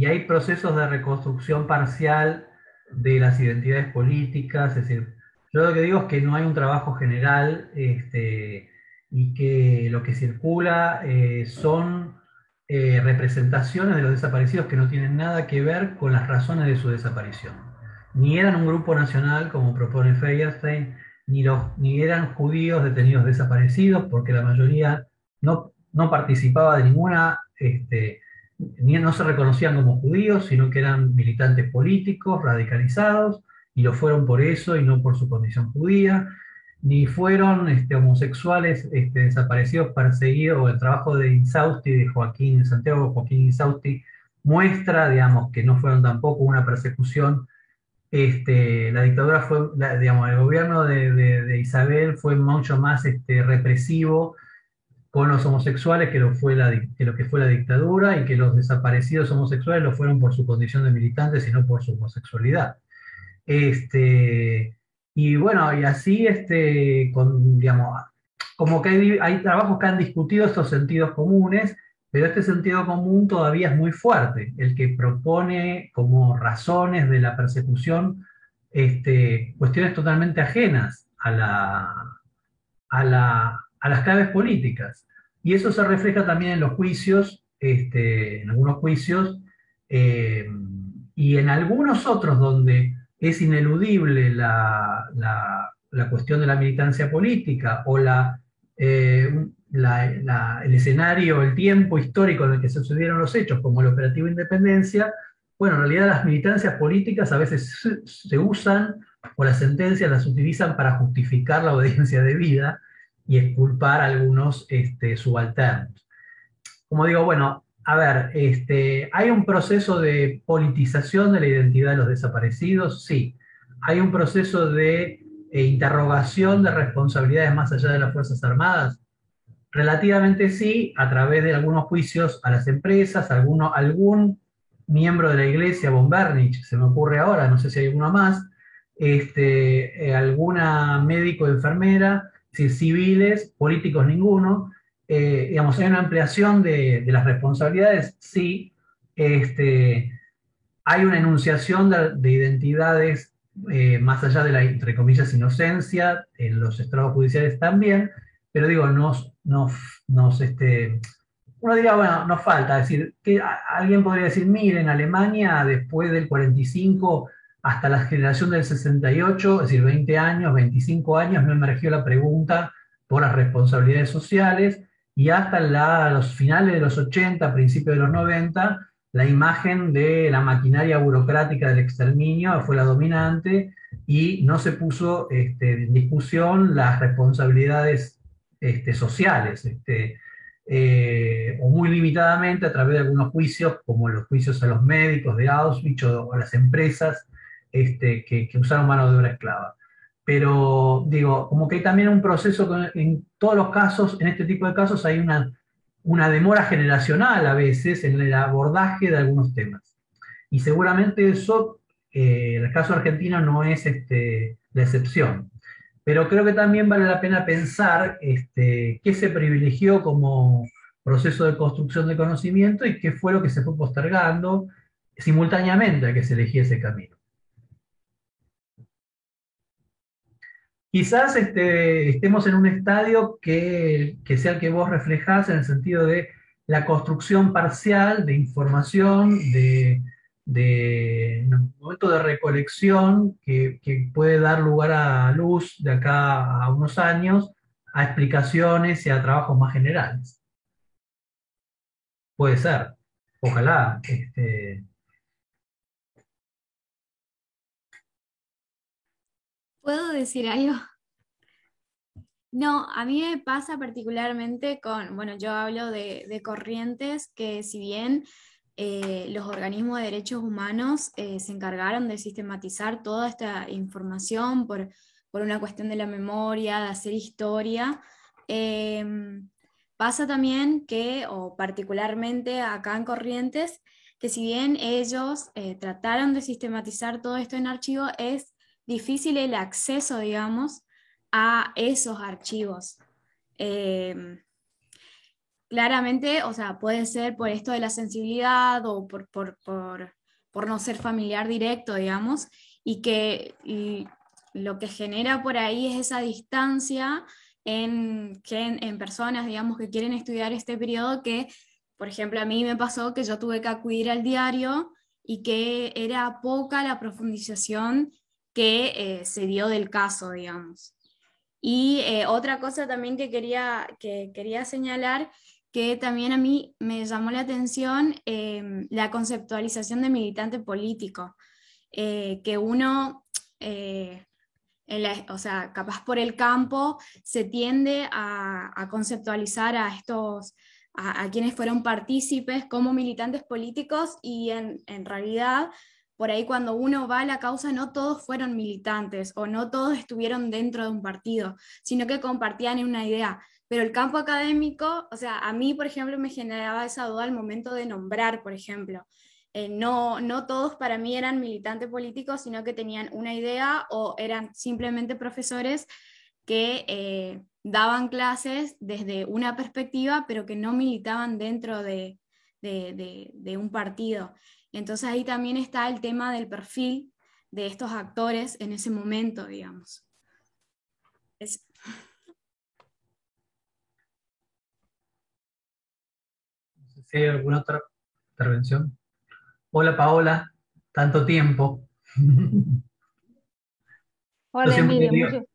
B: hay procesos de reconstrucción parcial de las identidades políticas, es decir, yo lo que digo es que no hay un trabajo general, y que lo que circula son representaciones de los desaparecidos que no tienen nada que ver con las razones de su desaparición. Ni eran un grupo nacional, como propone Feierstein, ni eran judíos detenidos desaparecidos, porque la mayoría no participaba de ninguna, no se reconocían como judíos, sino que eran militantes políticos, radicalizados, y lo fueron por eso y no por su condición judía. Ni fueron homosexuales desaparecidos, perseguidos. El trabajo de Insausti, de Santiago Joaquín Insausti, muestra, digamos, que no fueron tampoco una persecución. La dictadura fue, digamos, el gobierno de Isabel fue mucho más represivo con los homosexuales que lo que fue la dictadura, y que los desaparecidos homosexuales lo fueron por su condición de militantes y no por su homosexualidad. Y bueno, y así, digamos, como que hay trabajos que han discutido estos sentidos comunes, pero este sentido común todavía es muy fuerte, el que propone como razones de la persecución cuestiones totalmente ajenas a las claves políticas. Y eso se refleja también en los juicios, en algunos juicios, y en algunos otros donde es ineludible la cuestión de la militancia política o el escenario, el tiempo histórico en el que se sucedieron los hechos, como el Operativo Independencia. Bueno, en realidad las militancias políticas a veces se usan, o las sentencias las utilizan para justificar la obediencia debida y exculpar a algunos subalternos. Como digo, bueno, a ver, ¿hay un proceso de politización de la identidad de los desaparecidos? Sí. ¿Hay un proceso de interrogación de responsabilidades más allá de las Fuerzas Armadas? Relativamente sí, a través de algunos juicios a las empresas, algún miembro de la iglesia, von Bernich, se me ocurre ahora, no sé si hay alguno más, alguna médico, enfermera, civiles, políticos ninguno. Digamos, hay una ampliación de las responsabilidades, sí. Hay una enunciación de identidades más allá de la, entre comillas, inocencia, en los estrados judiciales también, pero digo, uno diría, bueno, nos falta, es decir, que alguien podría decir, mire, en Alemania, después del 45 hasta la generación del 68, es decir, 20 años, 25 años, no emergió la pregunta por las responsabilidades sociales, y hasta los finales de los 80, principios de los 90, la imagen de la maquinaria burocrática del exterminio fue la dominante y no se puso en discusión las responsabilidades sociales. O muy limitadamente a través de algunos juicios, como los juicios a los médicos de Auschwitz o a las empresas que usaron mano de obra esclava. Pero digo, como que hay también un proceso, en todos los casos, en este tipo de casos hay una demora generacional a veces en el abordaje de algunos temas. Y seguramente eso, en el caso argentino, no es la excepción. Pero creo que también vale la pena pensar qué se privilegió como proceso de construcción de conocimiento y qué fue lo que se fue postergando simultáneamente a que se elegía ese camino. Quizás estemos en un estadio que sea el que vos reflejás en el sentido de la construcción parcial de información, de un momento de recolección que puede dar lugar a luz de acá a unos años, a explicaciones y a trabajos más generales. Puede ser, ojalá.
C: ¿Puedo decir algo? No, a mí me pasa particularmente bueno, yo hablo de Corrientes, que si bien los organismos de derechos humanos se encargaron de sistematizar toda esta información por una cuestión de la memoria, de hacer historia, pasa también que, o particularmente acá en Corrientes, que si bien ellos trataron de sistematizar todo esto en archivo, es difícil el acceso, digamos, a esos archivos. Claramente, o sea, puede ser por esto de la sensibilidad o por no ser familiar directo, digamos, y lo que genera por ahí es esa distancia en personas, digamos, que quieren estudiar este periodo que, por ejemplo, a mí me pasó que yo tuve que acudir al diario y que era poca la profundización que se dio del caso, digamos. Y otra cosa también que quería señalar, que también a mí me llamó la atención, la conceptualización de militante político, que uno, o sea, capaz por el campo, se tiende a conceptualizar a a quienes fueron partícipes como militantes políticos y en realidad por ahí cuando uno va a la causa no todos fueron militantes o no todos estuvieron dentro de un partido, sino que compartían una idea. Pero el campo académico, o sea, a mí, por ejemplo, me generaba esa duda al momento de nombrar, por ejemplo. No todos para mí eran militantes políticos, sino que tenían una idea o eran simplemente profesores que daban clases desde una perspectiva, pero que no militaban dentro de un partido. Entonces ahí también está el tema del perfil de estos actores en ese momento, digamos.
B: No sé si hay alguna otra intervención. Hola Paola, tanto tiempo.
F: Hola Emilio,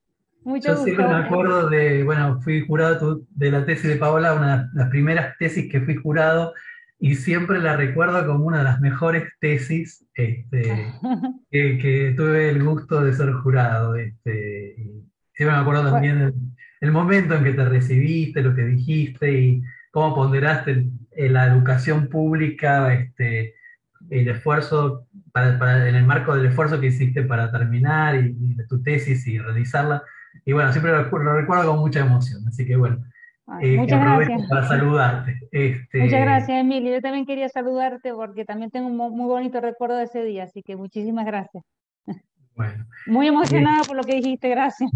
F: mucho
B: Yo siempre
F: gusto.
B: me acuerdo bueno, fui jurado de la tesis de Paola, una de las primeras tesis que fui jurado, y siempre la recuerdo como una de las mejores tesis que tuve el gusto de ser jurado. Y siempre me acuerdo
F: Bueno,
B: también el momento en que te recibiste, lo que dijiste y cómo ponderaste en la educación pública, el esfuerzo en el marco del esfuerzo que hiciste para terminar y de tu tesis y realizarla. Y bueno, siempre lo recuerdo con mucha emoción. Así que bueno, que
F: muchas
B: aprovecho
F: gracias.
B: para saludarte.
F: Muchas gracias, Emilio. Yo también quería saludarte porque también tengo un muy bonito recuerdo de ese día, así que muchísimas gracias.
B: Bueno.
F: Muy emocionada por lo que dijiste, gracias.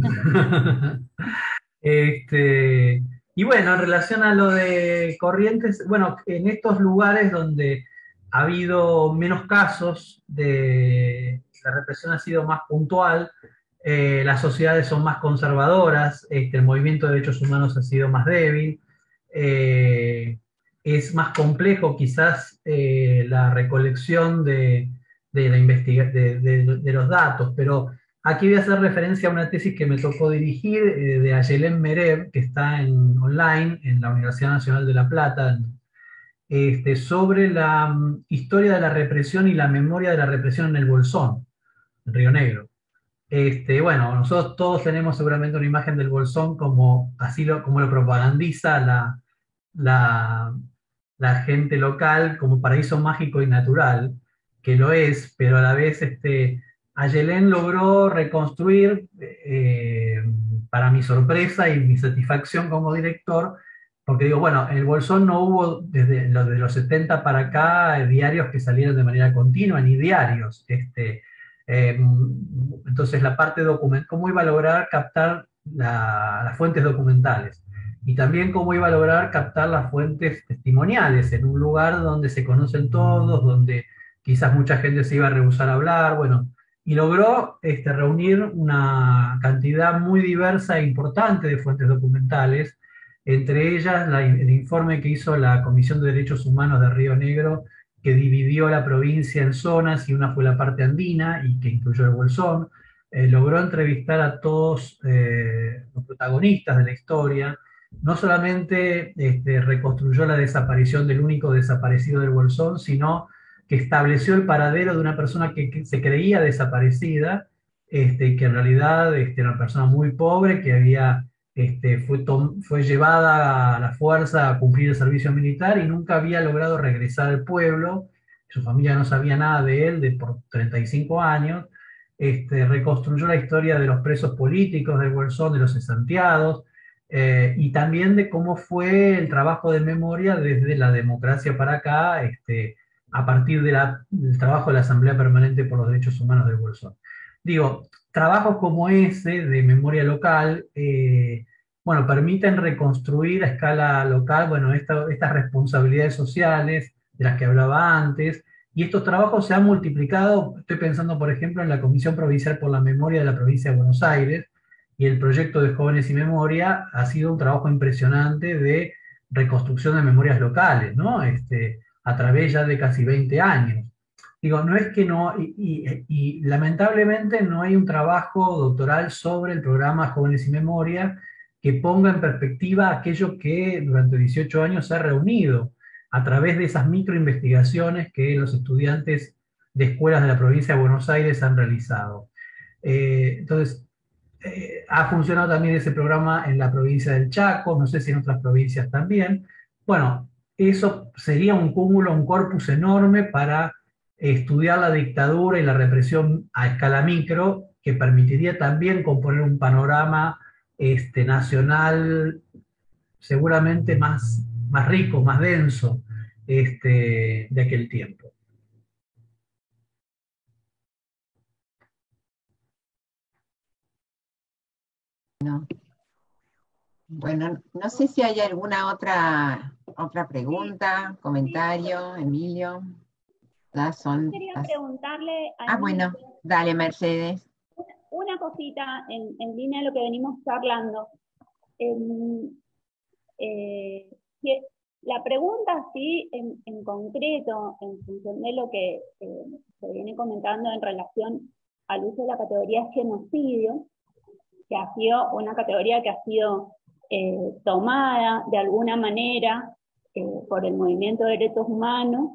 B: Y bueno, en relación a lo de Corrientes, bueno, en estos lugares donde ha habido menos casos de la represión ha sido más puntual, las sociedades son más conservadoras, el movimiento de derechos humanos ha sido más débil, es más complejo quizás la recolección de los datos, pero aquí voy a hacer referencia a una tesis que me tocó dirigir de Ayelen Merev, que está online en la Universidad Nacional de La Plata, sobre la historia de la represión y la memoria de la represión en el Bolsón, en Río Negro. Bueno, nosotros todos tenemos seguramente una imagen del Bolsón como, como lo propagandiza la, la gente local como paraíso mágico y natural, que lo es, pero a la vez Ayelen logró reconstruir, para mi sorpresa y mi satisfacción como director, porque digo, bueno, en el Bolsón no hubo desde los 70 para acá diarios que salieron de manera continua, ni diarios. Entonces la parte documental, ¿cómo iba a lograr captar las fuentes documentales? Y también cómo iba a lograr captar las fuentes testimoniales en un lugar donde se conocen todos, donde quizás mucha gente se iba a rehusar a hablar, bueno, y logró reunir una cantidad muy diversa e importante de fuentes documentales, entre ellas el informe que hizo la Comisión de Derechos Humanos de Río Negro, que dividió la provincia en zonas y una fue la parte andina y que incluyó el Bolsón. Logró entrevistar a todos los protagonistas de la historia. No solamente reconstruyó la desaparición del único desaparecido del Bolsón, sino que estableció el paradero de una persona que se creía desaparecida, que en realidad era una persona muy pobre, que había, fue llevada a la fuerza a cumplir el servicio militar y nunca había logrado regresar al pueblo. Su familia no sabía nada de él por 35 años. Reconstruyó la historia de los presos políticos del Bolsón, de los cesanteados, y también de cómo fue el trabajo de memoria desde la democracia para acá, a partir del trabajo de la Asamblea Permanente por los Derechos Humanos del Bolsón. Digo, trabajos como ese de memoria local, bueno, permiten reconstruir a escala local, bueno, estas responsabilidades sociales de las que hablaba antes, y estos trabajos se han multiplicado. Estoy pensando, por ejemplo, en la Comisión Provincial por la Memoria de la Provincia de Buenos Aires, y el proyecto de Jóvenes y Memoria ha sido un trabajo impresionante de reconstrucción de memorias locales, ¿no? A través ya de casi 20 años. Digo, no es que no, y lamentablemente no hay un trabajo doctoral sobre el programa Jóvenes y Memoria que ponga en perspectiva aquello que durante 18 años se ha reunido a través de esas microinvestigaciones que los estudiantes de escuelas de la provincia de Buenos Aires han realizado. Entonces, ha funcionado también ese programa en la provincia del Chaco, no sé si en otras provincias también. Bueno, eso sería un cúmulo, un corpus enorme para estudiar la dictadura y la represión a escala micro, que permitiría también componer un panorama nacional seguramente más rico, más denso de aquel tiempo.
A: No. Bueno, no sé si hay alguna otra pregunta, comentario, Emilio.
G: Quería preguntarle a
A: bueno, dale, Mercedes.
G: Una cosita en línea de lo que venimos charlando. La pregunta, sí, en concreto, en función de lo que se viene comentando en relación al uso de la categoría genocidio, que ha sido una categoría que ha sido tomada de alguna manera por el movimiento de derechos humanos,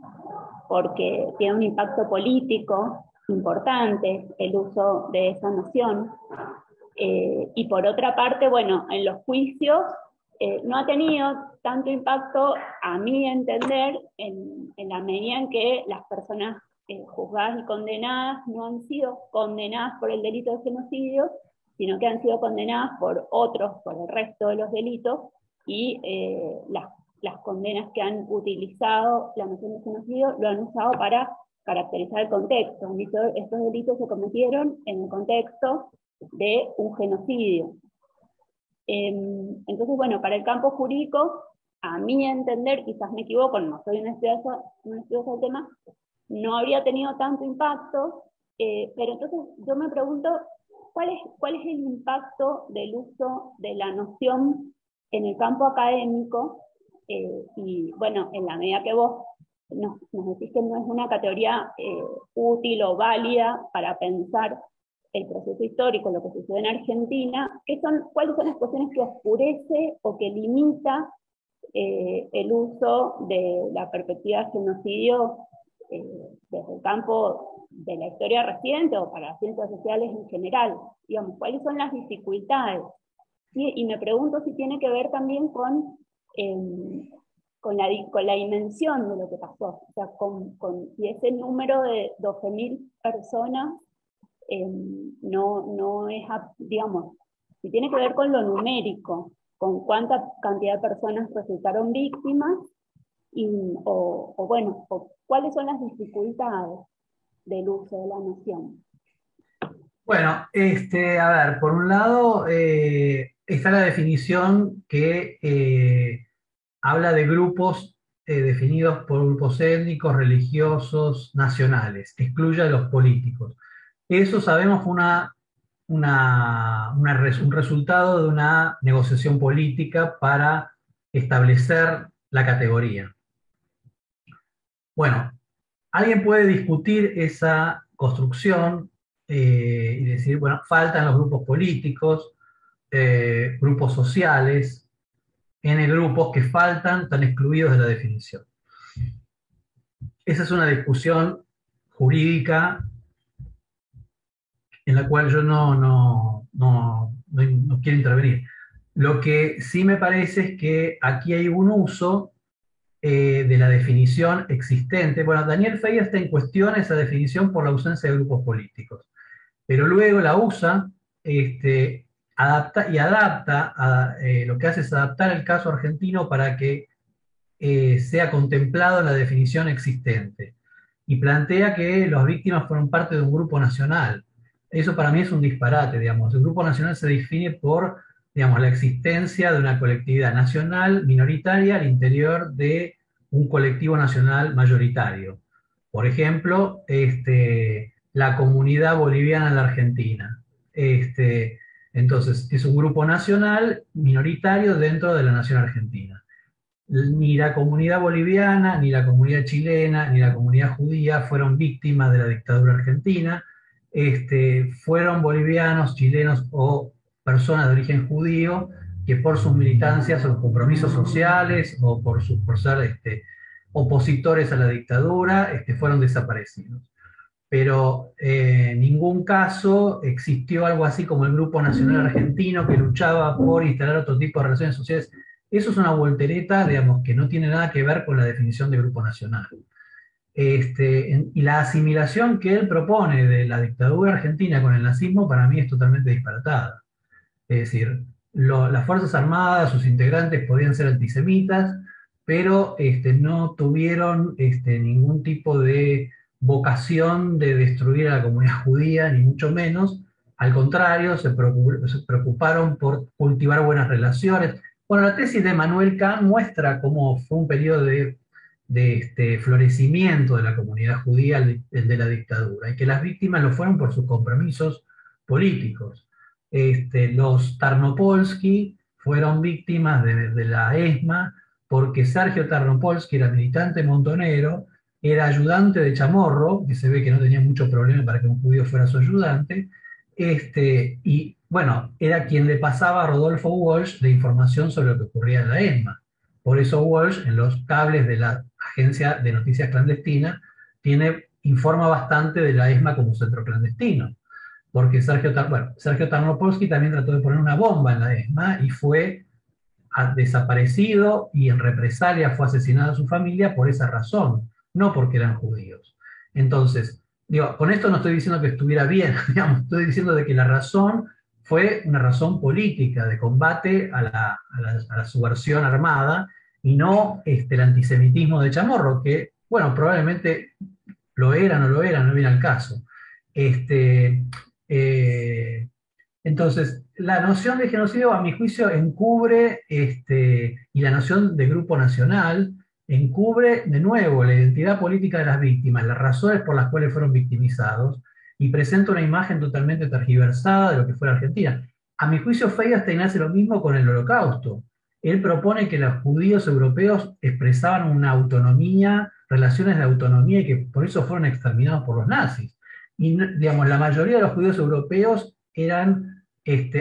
G: porque tiene un impacto político importante el uso de esa noción. Y por otra parte, bueno, en los juicios no ha tenido tanto impacto, a mi entender, en la medida en que las personas juzgadas y condenadas no han sido condenadas por el delito de genocidio, sino que han sido condenadas por el resto de los delitos, y las condenas que han utilizado la noción de genocidio lo han usado para caracterizar el contexto. Han dicho, estos delitos se cometieron en el contexto de un genocidio. Entonces, bueno, para el campo jurídico, a mi entender, quizás me equivoco, no soy una estudiosa del tema, no habría tenido tanto impacto, pero entonces yo me pregunto, ¿cuál es el impacto del uso de la noción en el campo académico? Y bueno, en la medida que vos nos decís que no es una categoría útil o válida para pensar el proceso histórico, lo que sucede en Argentina, ¿cuáles son las cuestiones que oscurece o que limita el uso de la perspectiva de genocidio desde el campo de la historia reciente o para las ciencias sociales en general? Digamos, ¿cuáles son las dificultades? ¿Sí? Y me pregunto si tiene que ver también con la dimensión de lo que pasó, o sea, si ese número de 12.000 personas no es, digamos, si tiene que ver con lo numérico, con cuánta cantidad de personas resultaron víctimas, o cuáles son las dificultades del uso de la noción.
B: Bueno, a ver, por un lado está la definición que habla de grupos definidos por grupos étnicos, religiosos, nacionales, excluye a los políticos. Eso sabemos fue un resultado de una negociación política para establecer la categoría. Bueno, alguien puede discutir esa construcción y decir, bueno, faltan los grupos políticos, grupos sociales, grupos que faltan, están excluidos de la definición. Esa es una discusión jurídica en la cual yo no quiero intervenir. Lo que sí me parece es que aquí hay un uso de la definición existente. Bueno, Daniel Feuerstein cuestiona esa definición por la ausencia de grupos políticos, pero luego la usa, adapta, lo que hace es adaptar el caso argentino para que sea contemplado en la definición existente, y plantea que las víctimas fueron parte de un grupo nacional. Eso para mí es un disparate, digamos. El grupo nacional se define por, digamos, la existencia de una colectividad nacional minoritaria al interior de un colectivo nacional mayoritario. Por ejemplo, la comunidad boliviana en la Argentina. Entonces, es un grupo nacional minoritario dentro de la nación argentina. Ni la comunidad boliviana, ni la comunidad chilena, ni la comunidad judía fueron víctimas de la dictadura argentina. Fueron bolivianos, chilenos o personas de origen judío que por sus militancias o compromisos sociales o por ser opositores a la dictadura fueron desaparecidos. Pero en ningún caso existió algo así como el Grupo Nacional Argentino que luchaba por instalar otro tipo de relaciones sociales. Eso es una voltereta, digamos, que no tiene nada que ver con la definición de grupo nacional. Y la asimilación que él propone de la dictadura argentina con el nazismo para mí es totalmente disparatada. Es decir, las Fuerzas Armadas, sus integrantes podían ser antisemitas, pero no tuvieron ningún tipo de vocación de destruir a la comunidad judía, ni mucho menos. Al contrario, se preocuparon por cultivar buenas relaciones. Bueno, la tesis de Manuel Kant muestra cómo fue un periodo de florecimiento de la comunidad judía, el de la dictadura, y que las víctimas lo fueron por sus compromisos políticos. Los Tarnopolsky fueron víctimas de la ESMA porque Sergio Tarnopolsky era militante montonero, era ayudante de Chamorro, que se ve que no tenía mucho problema para que un judío fuera su ayudante, y bueno, era quien le pasaba a Rodolfo Walsh de información sobre lo que ocurría en la ESMA. Por eso Walsh, en los cables de la agencia de noticias clandestina, informa bastante de la ESMA como centro clandestino. Porque Sergio Tarnopolsky también trató de poner una bomba en la ESMA y fue desaparecido, y en represalia fue asesinada a su familia por esa razón, no porque eran judíos. Entonces, con esto no estoy diciendo que estuviera bien, digamos, estoy diciendo de que la razón fue una razón política de combate a la subversión armada, y no el antisemitismo de Chamorro, que, bueno, probablemente lo era, no viene al caso. Entonces, la noción de genocidio, a mi juicio, encubre, y la noción de grupo nacional, encubre de nuevo la identidad política de las víctimas, las razones por las cuales fueron victimizados, y presenta una imagen totalmente tergiversada de lo que fue la Argentina. A mi juicio, Feinstein hace lo mismo con el Holocausto. Él propone que los judíos europeos expresaban una autonomía, relaciones de autonomía, y que por eso fueron exterminados por los nazis. Y, digamos, la mayoría de los judíos europeos eran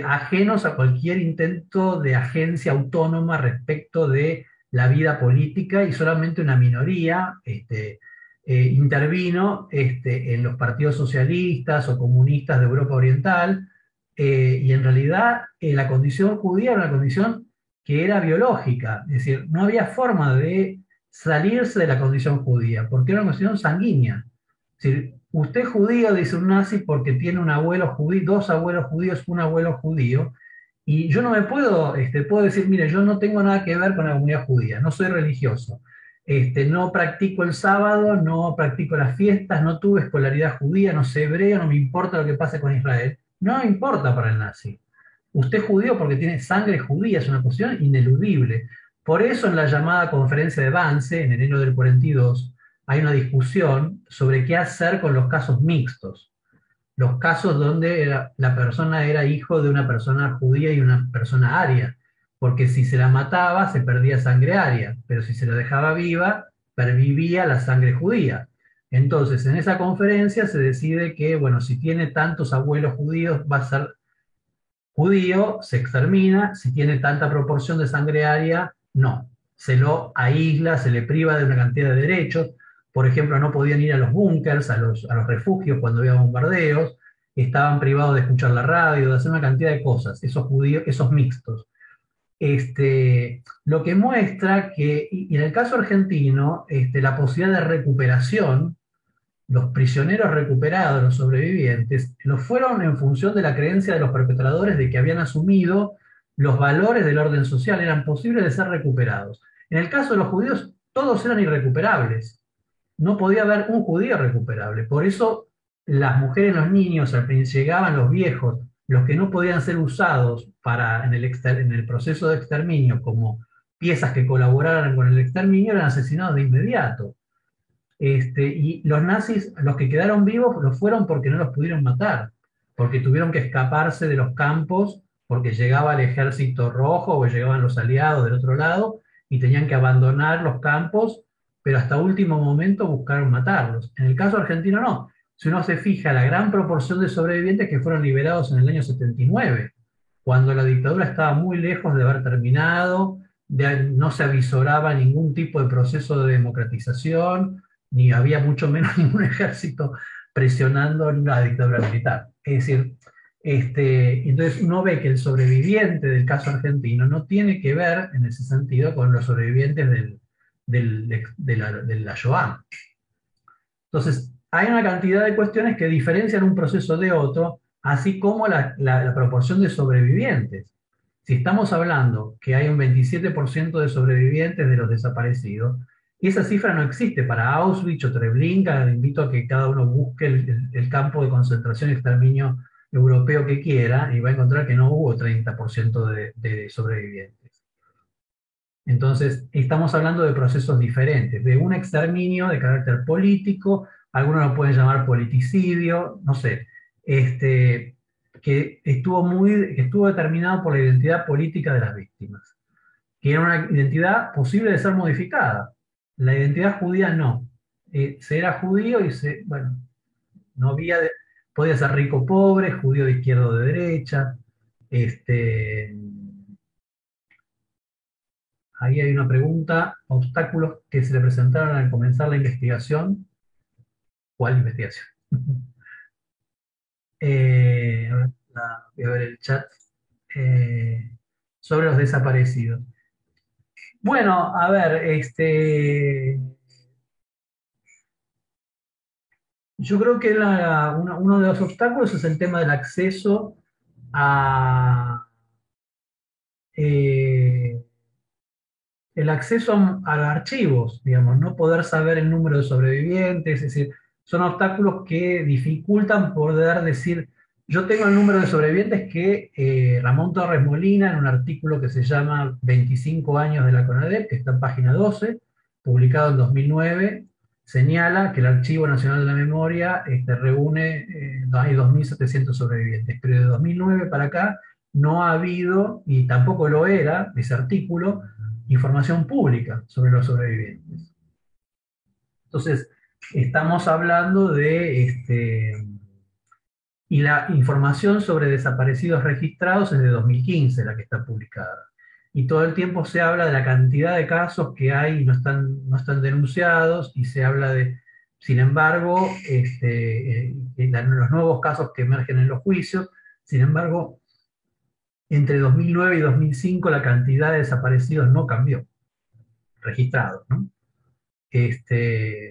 B: ajenos a cualquier intento de agencia autónoma respecto de la vida política, y solamente una minoría intervino en los partidos socialistas o comunistas de Europa Oriental, y en realidad la condición judía era una condición que era biológica, es decir, no había forma de salirse de la condición judía, porque era una condición sanguínea. Es decir, usted es judío, dice un nazi, porque tiene un abuelo judío, dos abuelos judíos, un abuelo judío, y yo no me puedo decir, mire, yo no tengo nada que ver con la comunidad judía, no soy religioso, no practico el sábado, no practico las fiestas, no tuve escolaridad judía, no sé hebreo, no me importa lo que pase con Israel. No importa para el nazi. Usted es judío porque tiene sangre judía, es una cuestión ineludible. Por eso en la llamada conferencia de Wannsee, en enero del 42, hay una discusión sobre qué hacer con los casos mixtos. Los casos donde la persona era hijo de una persona judía y una persona aria. Porque si se la mataba, se perdía sangre aria, pero si se la dejaba viva, pervivía la sangre judía. Entonces, en esa conferencia se decide que, bueno, si tiene tantos abuelos judíos, va a ser judío, se extermina; si tiene tanta proporción de sangre aria, no. Se lo aísla, se le priva de una cantidad de derechos. Por ejemplo, no podían ir a los búnkers, a los refugios cuando había bombardeos, estaban privados de escuchar la radio, de hacer una cantidad de cosas, esos judíos, esos mixtos. Lo que muestra que, y en el caso argentino, la posibilidad de recuperación, los prisioneros recuperados, los sobrevivientes, lo fueron en función de la creencia de los perpetradores de que habían asumido los valores del orden social, eran posibles de ser recuperados. En el caso de los judíos, todos eran irrecuperables. No podía haber un judío recuperable. Por eso las mujeres, los niños, al principio llegaban los viejos, los que no podían ser usados en el proceso de exterminio como piezas que colaboraran con el exterminio, eran asesinados de inmediato. Y los nazis, los que quedaron vivos, lo fueron porque no los pudieron matar, porque tuvieron que escaparse de los campos, porque llegaba el ejército rojo o llegaban los aliados del otro lado y tenían que abandonar los campos, pero hasta último momento buscaron matarlos. En el caso argentino no. Si uno se fija, la gran proporción de sobrevivientes que fueron liberados en el año 79, cuando la dictadura estaba muy lejos de haber terminado, no se avisoraba ningún tipo de proceso de democratización, ni había mucho menos ningún ejército presionando la dictadura militar. Es decir, entonces uno ve que el sobreviviente del caso argentino no tiene que ver, en ese sentido, con los sobrevivientes de la Shoah. Entonces, hay una cantidad de cuestiones que diferencian un proceso de otro, así como la proporción de sobrevivientes. Si estamos hablando que hay un 27% de sobrevivientes de los desaparecidos, esa cifra no existe para Auschwitz o Treblinka. Le invito a que cada uno busque el campo de concentración y exterminio europeo que quiera y va a encontrar que no hubo 30% de sobrevivientes. Entonces, estamos hablando de procesos diferentes, de un exterminio de carácter político, algunos lo pueden llamar politicidio, no sé, que estuvo determinado por la identidad política de las víctimas, que era una identidad posible de ser modificada. La identidad judía no. Se era judío y bueno, no había, podía ser rico o pobre, judío de izquierda o de derecha. Ahí hay una pregunta: obstáculos que se le presentaron al comenzar la investigación. ¿Cuál investigación? Voy a ver el chat. Sobre los desaparecidos. Bueno, a ver, yo creo que uno de los obstáculos es el tema del acceso a el acceso a los archivos, digamos, no poder saber el número de sobrevivientes, es decir, son obstáculos que dificultan poder decir, yo tengo el número de sobrevivientes que Ramón Torres Molina, en un artículo que se llama 25 años de la CONADEP, que está en página 12, publicado en 2009, señala que el Archivo Nacional de la Memoria reúne, hay 2.700 sobrevivientes, pero de 2009 para acá no ha habido, y tampoco lo era, ese artículo, información pública sobre los sobrevivientes. Entonces, estamos hablando de, y la información sobre desaparecidos registrados es de 2015 la que está publicada. Y todo el tiempo se habla de la cantidad de casos que hay y no están denunciados, y se habla de, sin embargo, los nuevos casos que emergen en los juicios. Sin embargo, entre 2009 y 2005 la cantidad de desaparecidos no cambió, registrados, ¿no?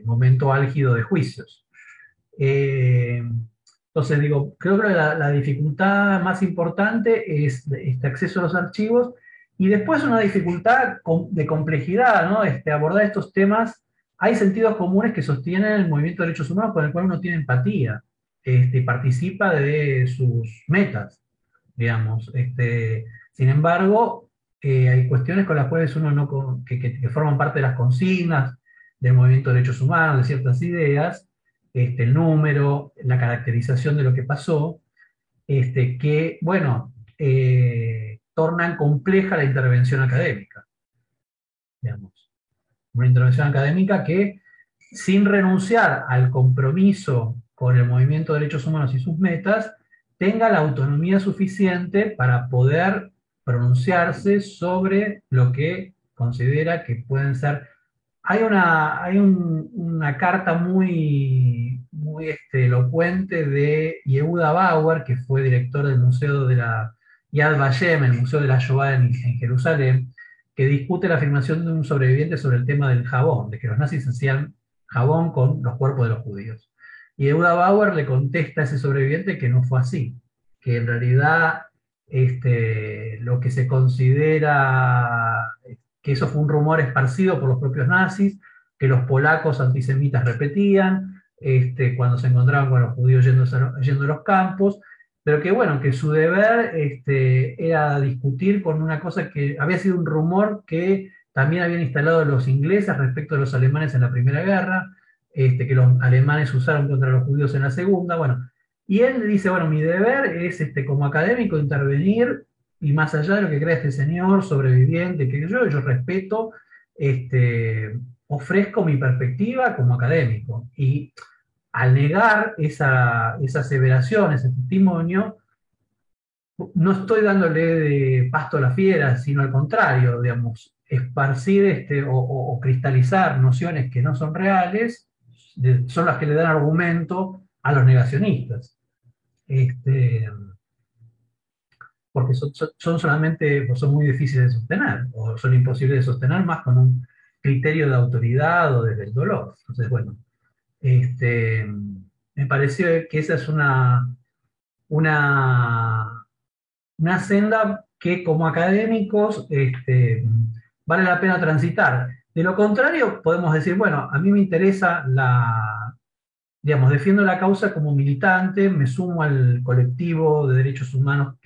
B: Momento álgido de juicios. Entonces digo, creo que la dificultad más importante es este acceso a los archivos, y después una dificultad de complejidad, ¿no? Abordar estos temas. Hay sentidos comunes que sostienen el movimiento de derechos humanos con el cual uno tiene empatía, participa de sus metas, digamos. Sin embargo, hay cuestiones con las cuales uno no, que forman parte de las consignas del movimiento de derechos humanos, de ciertas ideas, el número, la caracterización de lo que pasó, que, bueno, tornan compleja la intervención académica, digamos. Una intervención académica que, sin renunciar al compromiso con el movimiento de derechos humanos y sus metas, tenga la autonomía suficiente para poder pronunciarse sobre lo que considera que pueden ser. Hay una carta muy elocuente de Yehuda Bauer, que fue director del Museo de la Yad Vashem, el Museo de la Shoah en Jerusalén, que discute la afirmación de un sobreviviente sobre el tema del jabón, de que los nazis hacían jabón con los cuerpos de los judíos. Y Yehuda Bauer le contesta a ese sobreviviente que no fue así, que en realidad lo que se considera que eso fue un rumor esparcido por los propios nazis, que los polacos antisemitas repetían cuando se encontraban con los judíos yendo a los campos, pero que bueno, que su deber era discutir con una cosa que había sido un rumor que también habían instalado los ingleses respecto de los alemanes en la Primera Guerra, que los alemanes usaron contra los judíos en la Segunda. Bueno, y él dice, bueno, mi deber es como académico intervenir, y más allá de lo que crea este señor sobreviviente, que yo respeto, ofrezco mi perspectiva como académico. Y al negar esa aseveración, ese testimonio, no estoy dándole de pasto a la fiera, sino al contrario, digamos, esparcir o cristalizar nociones que no son reales, son las que le dan argumento a los negacionistas. Porque son solamente, son muy difíciles de sostener, o son imposibles de sostener más con un criterio de autoridad o desde el dolor. Entonces, bueno, me pareció que esa es una senda que como académicos vale la pena transitar. De lo contrario, podemos decir, bueno, a mí me interesa digamos, defiendo la causa como militante, me sumo al colectivo de derechos humanos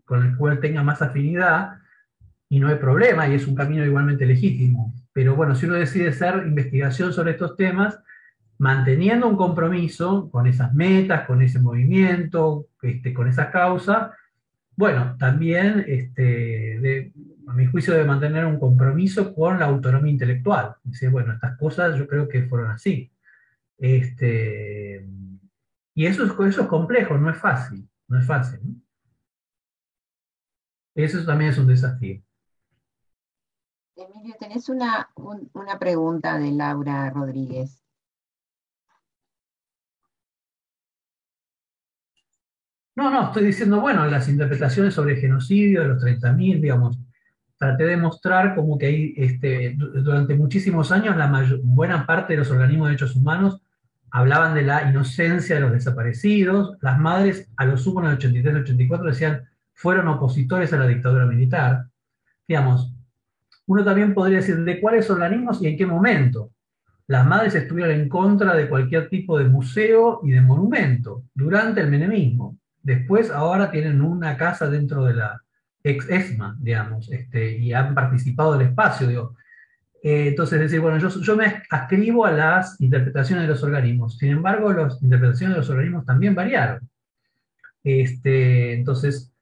B: con el cual tenga más afinidad, y no hay problema, y es un camino igualmente legítimo. Pero bueno, si uno decide hacer investigación sobre estos temas, manteniendo un compromiso con esas metas, con ese movimiento, con esa causa, bueno, también, a mi juicio, debe mantener un compromiso con la autonomía intelectual. Dice, bueno, estas cosas yo creo que fueron así. Y eso es complejo, no es fácil, no es fácil, ¿no? Eso también es un desafío.
A: Emilio, tenés una pregunta de Laura Rodríguez.
B: No, estoy diciendo, bueno, las interpretaciones sobre el genocidio de los 30.000, digamos, traté de mostrar como que hay, durante muchísimos años, buena parte de los organismos de derechos humanos hablaban de la inocencia de los desaparecidos. Las madres, a lo sumo en el 83-84, decían, fueron opositores a la dictadura militar. Digamos, uno también podría decir de cuáles organismos y en qué momento. Las madres estuvieron en contra de cualquier tipo de museo y de monumento durante el menemismo. Después, ahora tienen una casa dentro de la ex-ESMA, digamos, y han participado del espacio. Digo, Entonces, es decir, bueno, yo me ascribo a las interpretaciones de los organismos. Sin embargo, las interpretaciones de los organismos también variaron. Entonces,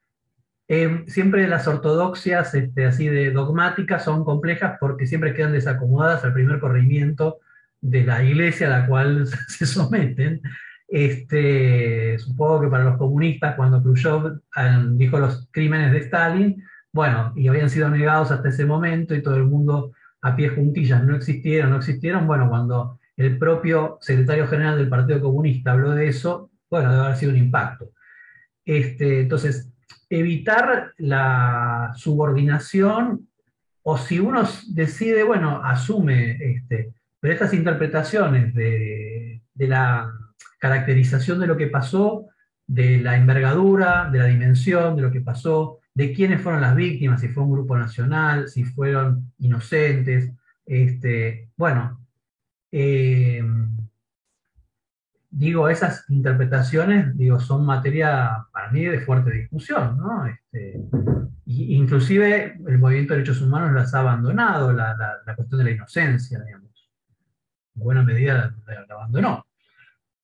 B: siempre las ortodoxias así de dogmáticas son complejas porque siempre quedan desacomodadas al primer corrimiento de la iglesia a la cual se someten. Supongo que para los comunistas, cuando Khrushchev dijo los crímenes de Stalin, bueno, y habían sido negados hasta ese momento y todo el mundo a pie juntillas no existieron, bueno, cuando el propio secretario general del Partido Comunista habló de eso, bueno, debe haber sido un impacto. Entonces, evitar la subordinación, o si uno decide, bueno, asume, pero estas interpretaciones de la caracterización de lo que pasó, de la envergadura, de la dimensión de lo que pasó, de quiénes fueron las víctimas, si fue un grupo nacional, si fueron inocentes, bueno, eh, digo, esas interpretaciones, digo, son materia para mí de fuerte discusión, ¿no? Inclusive el movimiento de derechos humanos las ha abandonado, la cuestión de la inocencia, digamos. En buena medida la abandonó.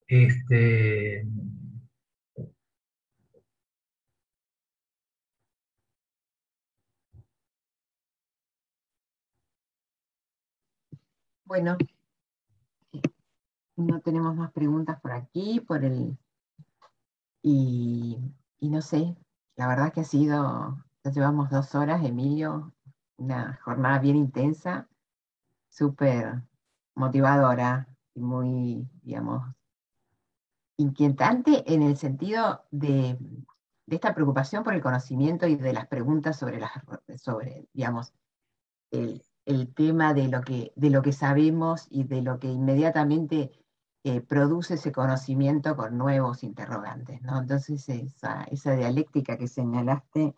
B: Este,
A: Bueno, no tenemos más preguntas por aquí, y, y no sé, la verdad que ya llevamos 2 horas, Emilio, una jornada bien intensa, súper motivadora y muy, digamos, inquietante en el sentido de esta preocupación por el conocimiento y de las preguntas sobre digamos, el tema de lo que sabemos y de lo que inmediatamente produce ese conocimiento con nuevos interrogantes, ¿no? Entonces, esa dialéctica que señalaste,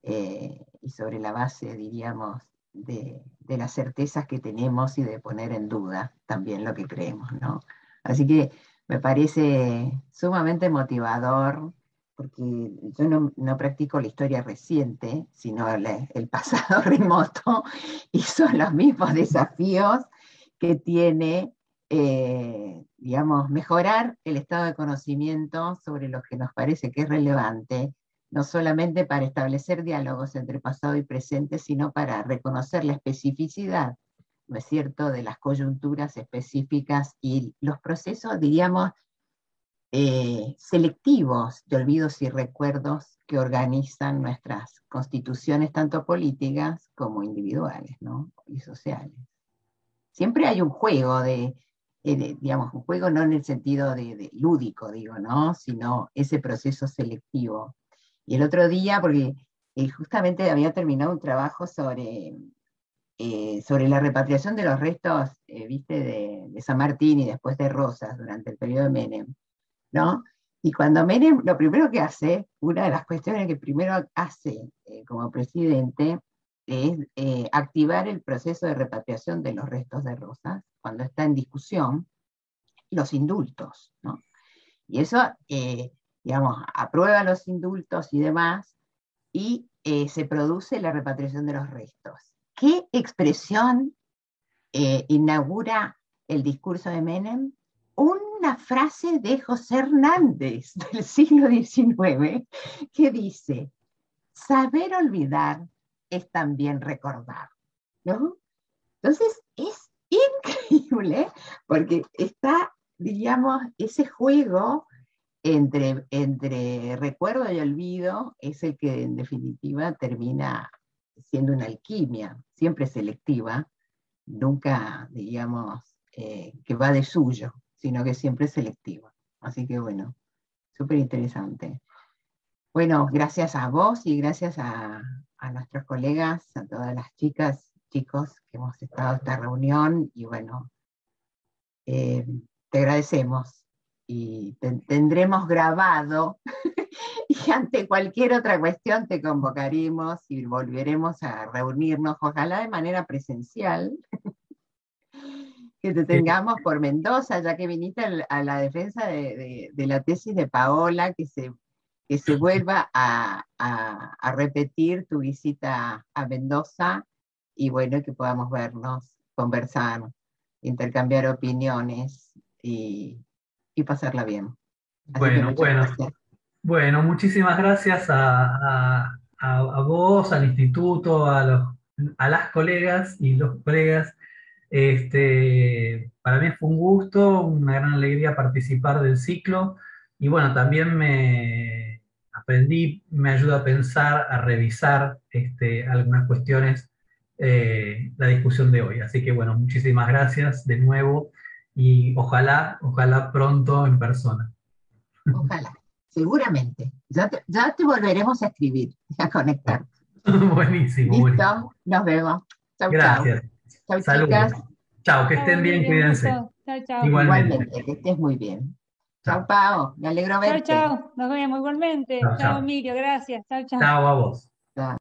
A: y sobre la base, diríamos, de las certezas que tenemos y de poner en duda también lo que creemos, ¿no? Así que me parece sumamente motivador, porque yo no practico la historia reciente, sino el pasado remoto, y son los mismos desafíos que tiene, digamos, mejorar el estado de conocimiento sobre lo que nos parece que es relevante, no solamente para establecer diálogos entre pasado y presente, sino para reconocer la especificidad, ¿no es cierto?, de las coyunturas específicas y los procesos, diríamos, selectivos de olvidos y recuerdos que organizan nuestras constituciones, tanto políticas como individuales, ¿no?, y sociales. Siempre hay un juego digamos, un juego no en el sentido de lúdico, digo, ¿no?, sino ese proceso selectivo. Y el otro día, porque justamente había terminado un trabajo sobre la repatriación de los restos, viste, de San Martín y después de Rosas durante el periodo de Menem, ¿no? Y cuando Menem, lo primero que hace, una de las cuestiones que primero hace como presidente, es activar el proceso de repatriación de los restos de Rosas, cuando está en discusión, los indultos, ¿no? Y eso, digamos, aprueba los indultos y demás, y se produce la repatriación de los restos. ¿Qué expresión inaugura el discurso de Menem? Una frase de José Hernández del siglo XIX que dice: saber olvidar es también recordar, ¿no? Entonces es increíble porque está, diríamos, ese juego entre recuerdo y olvido es el que en definitiva termina siendo una alquimia, siempre selectiva, nunca, digamos, que va de suyo, sino que siempre es selectiva. Así que bueno, súper interesante. Bueno, gracias a vos y gracias a nuestros colegas, a todas las chicas, chicos que hemos estado en esta reunión, y bueno, te agradecemos y tendremos grabado y ante cualquier otra cuestión te convocaremos y volveremos a reunirnos, ojalá de manera presencial, que te tengamos por Mendoza, ya que viniste a la defensa de la tesis de Paola, que se vuelva a repetir tu visita a Mendoza, y bueno, que podamos vernos conversar, intercambiar opiniones y pasarla bien. Así que
B: Bueno,
A: muchas
B: bueno,
A: gracias.
B: bueno, muchísimas gracias a vos, al instituto, a las colegas y los colegas. Para mí fue un gusto, una gran alegría participar del ciclo y bueno, también me ayuda a pensar, a revisar algunas cuestiones, la discusión de hoy. Así que bueno, muchísimas gracias de nuevo y ojalá pronto en persona.
A: Ojalá, seguramente. Ya te volveremos a escribir, a conectar.
B: Buenísimo, buenísimo.
A: Listo, nos vemos. Chau, chau.
B: Gracias.
A: Chau,
B: Saludos.
A: chicas.
B: Chao, que
F: Chao,
B: estén bien,
F: Emilio, un
B: cuídense.
F: gusto. Chao, chao.
B: Igualmente.
A: Igualmente, que estés muy bien.
B: Chao.
A: Chau, Pao, me alegro
F: Chao,
A: verte.
F: chao. Nos vemos igualmente.
B: Chao,
F: Chao,
B: chao.
F: Emilio, gracias. Chao, chao.
B: Chao a vos.
A: Chao.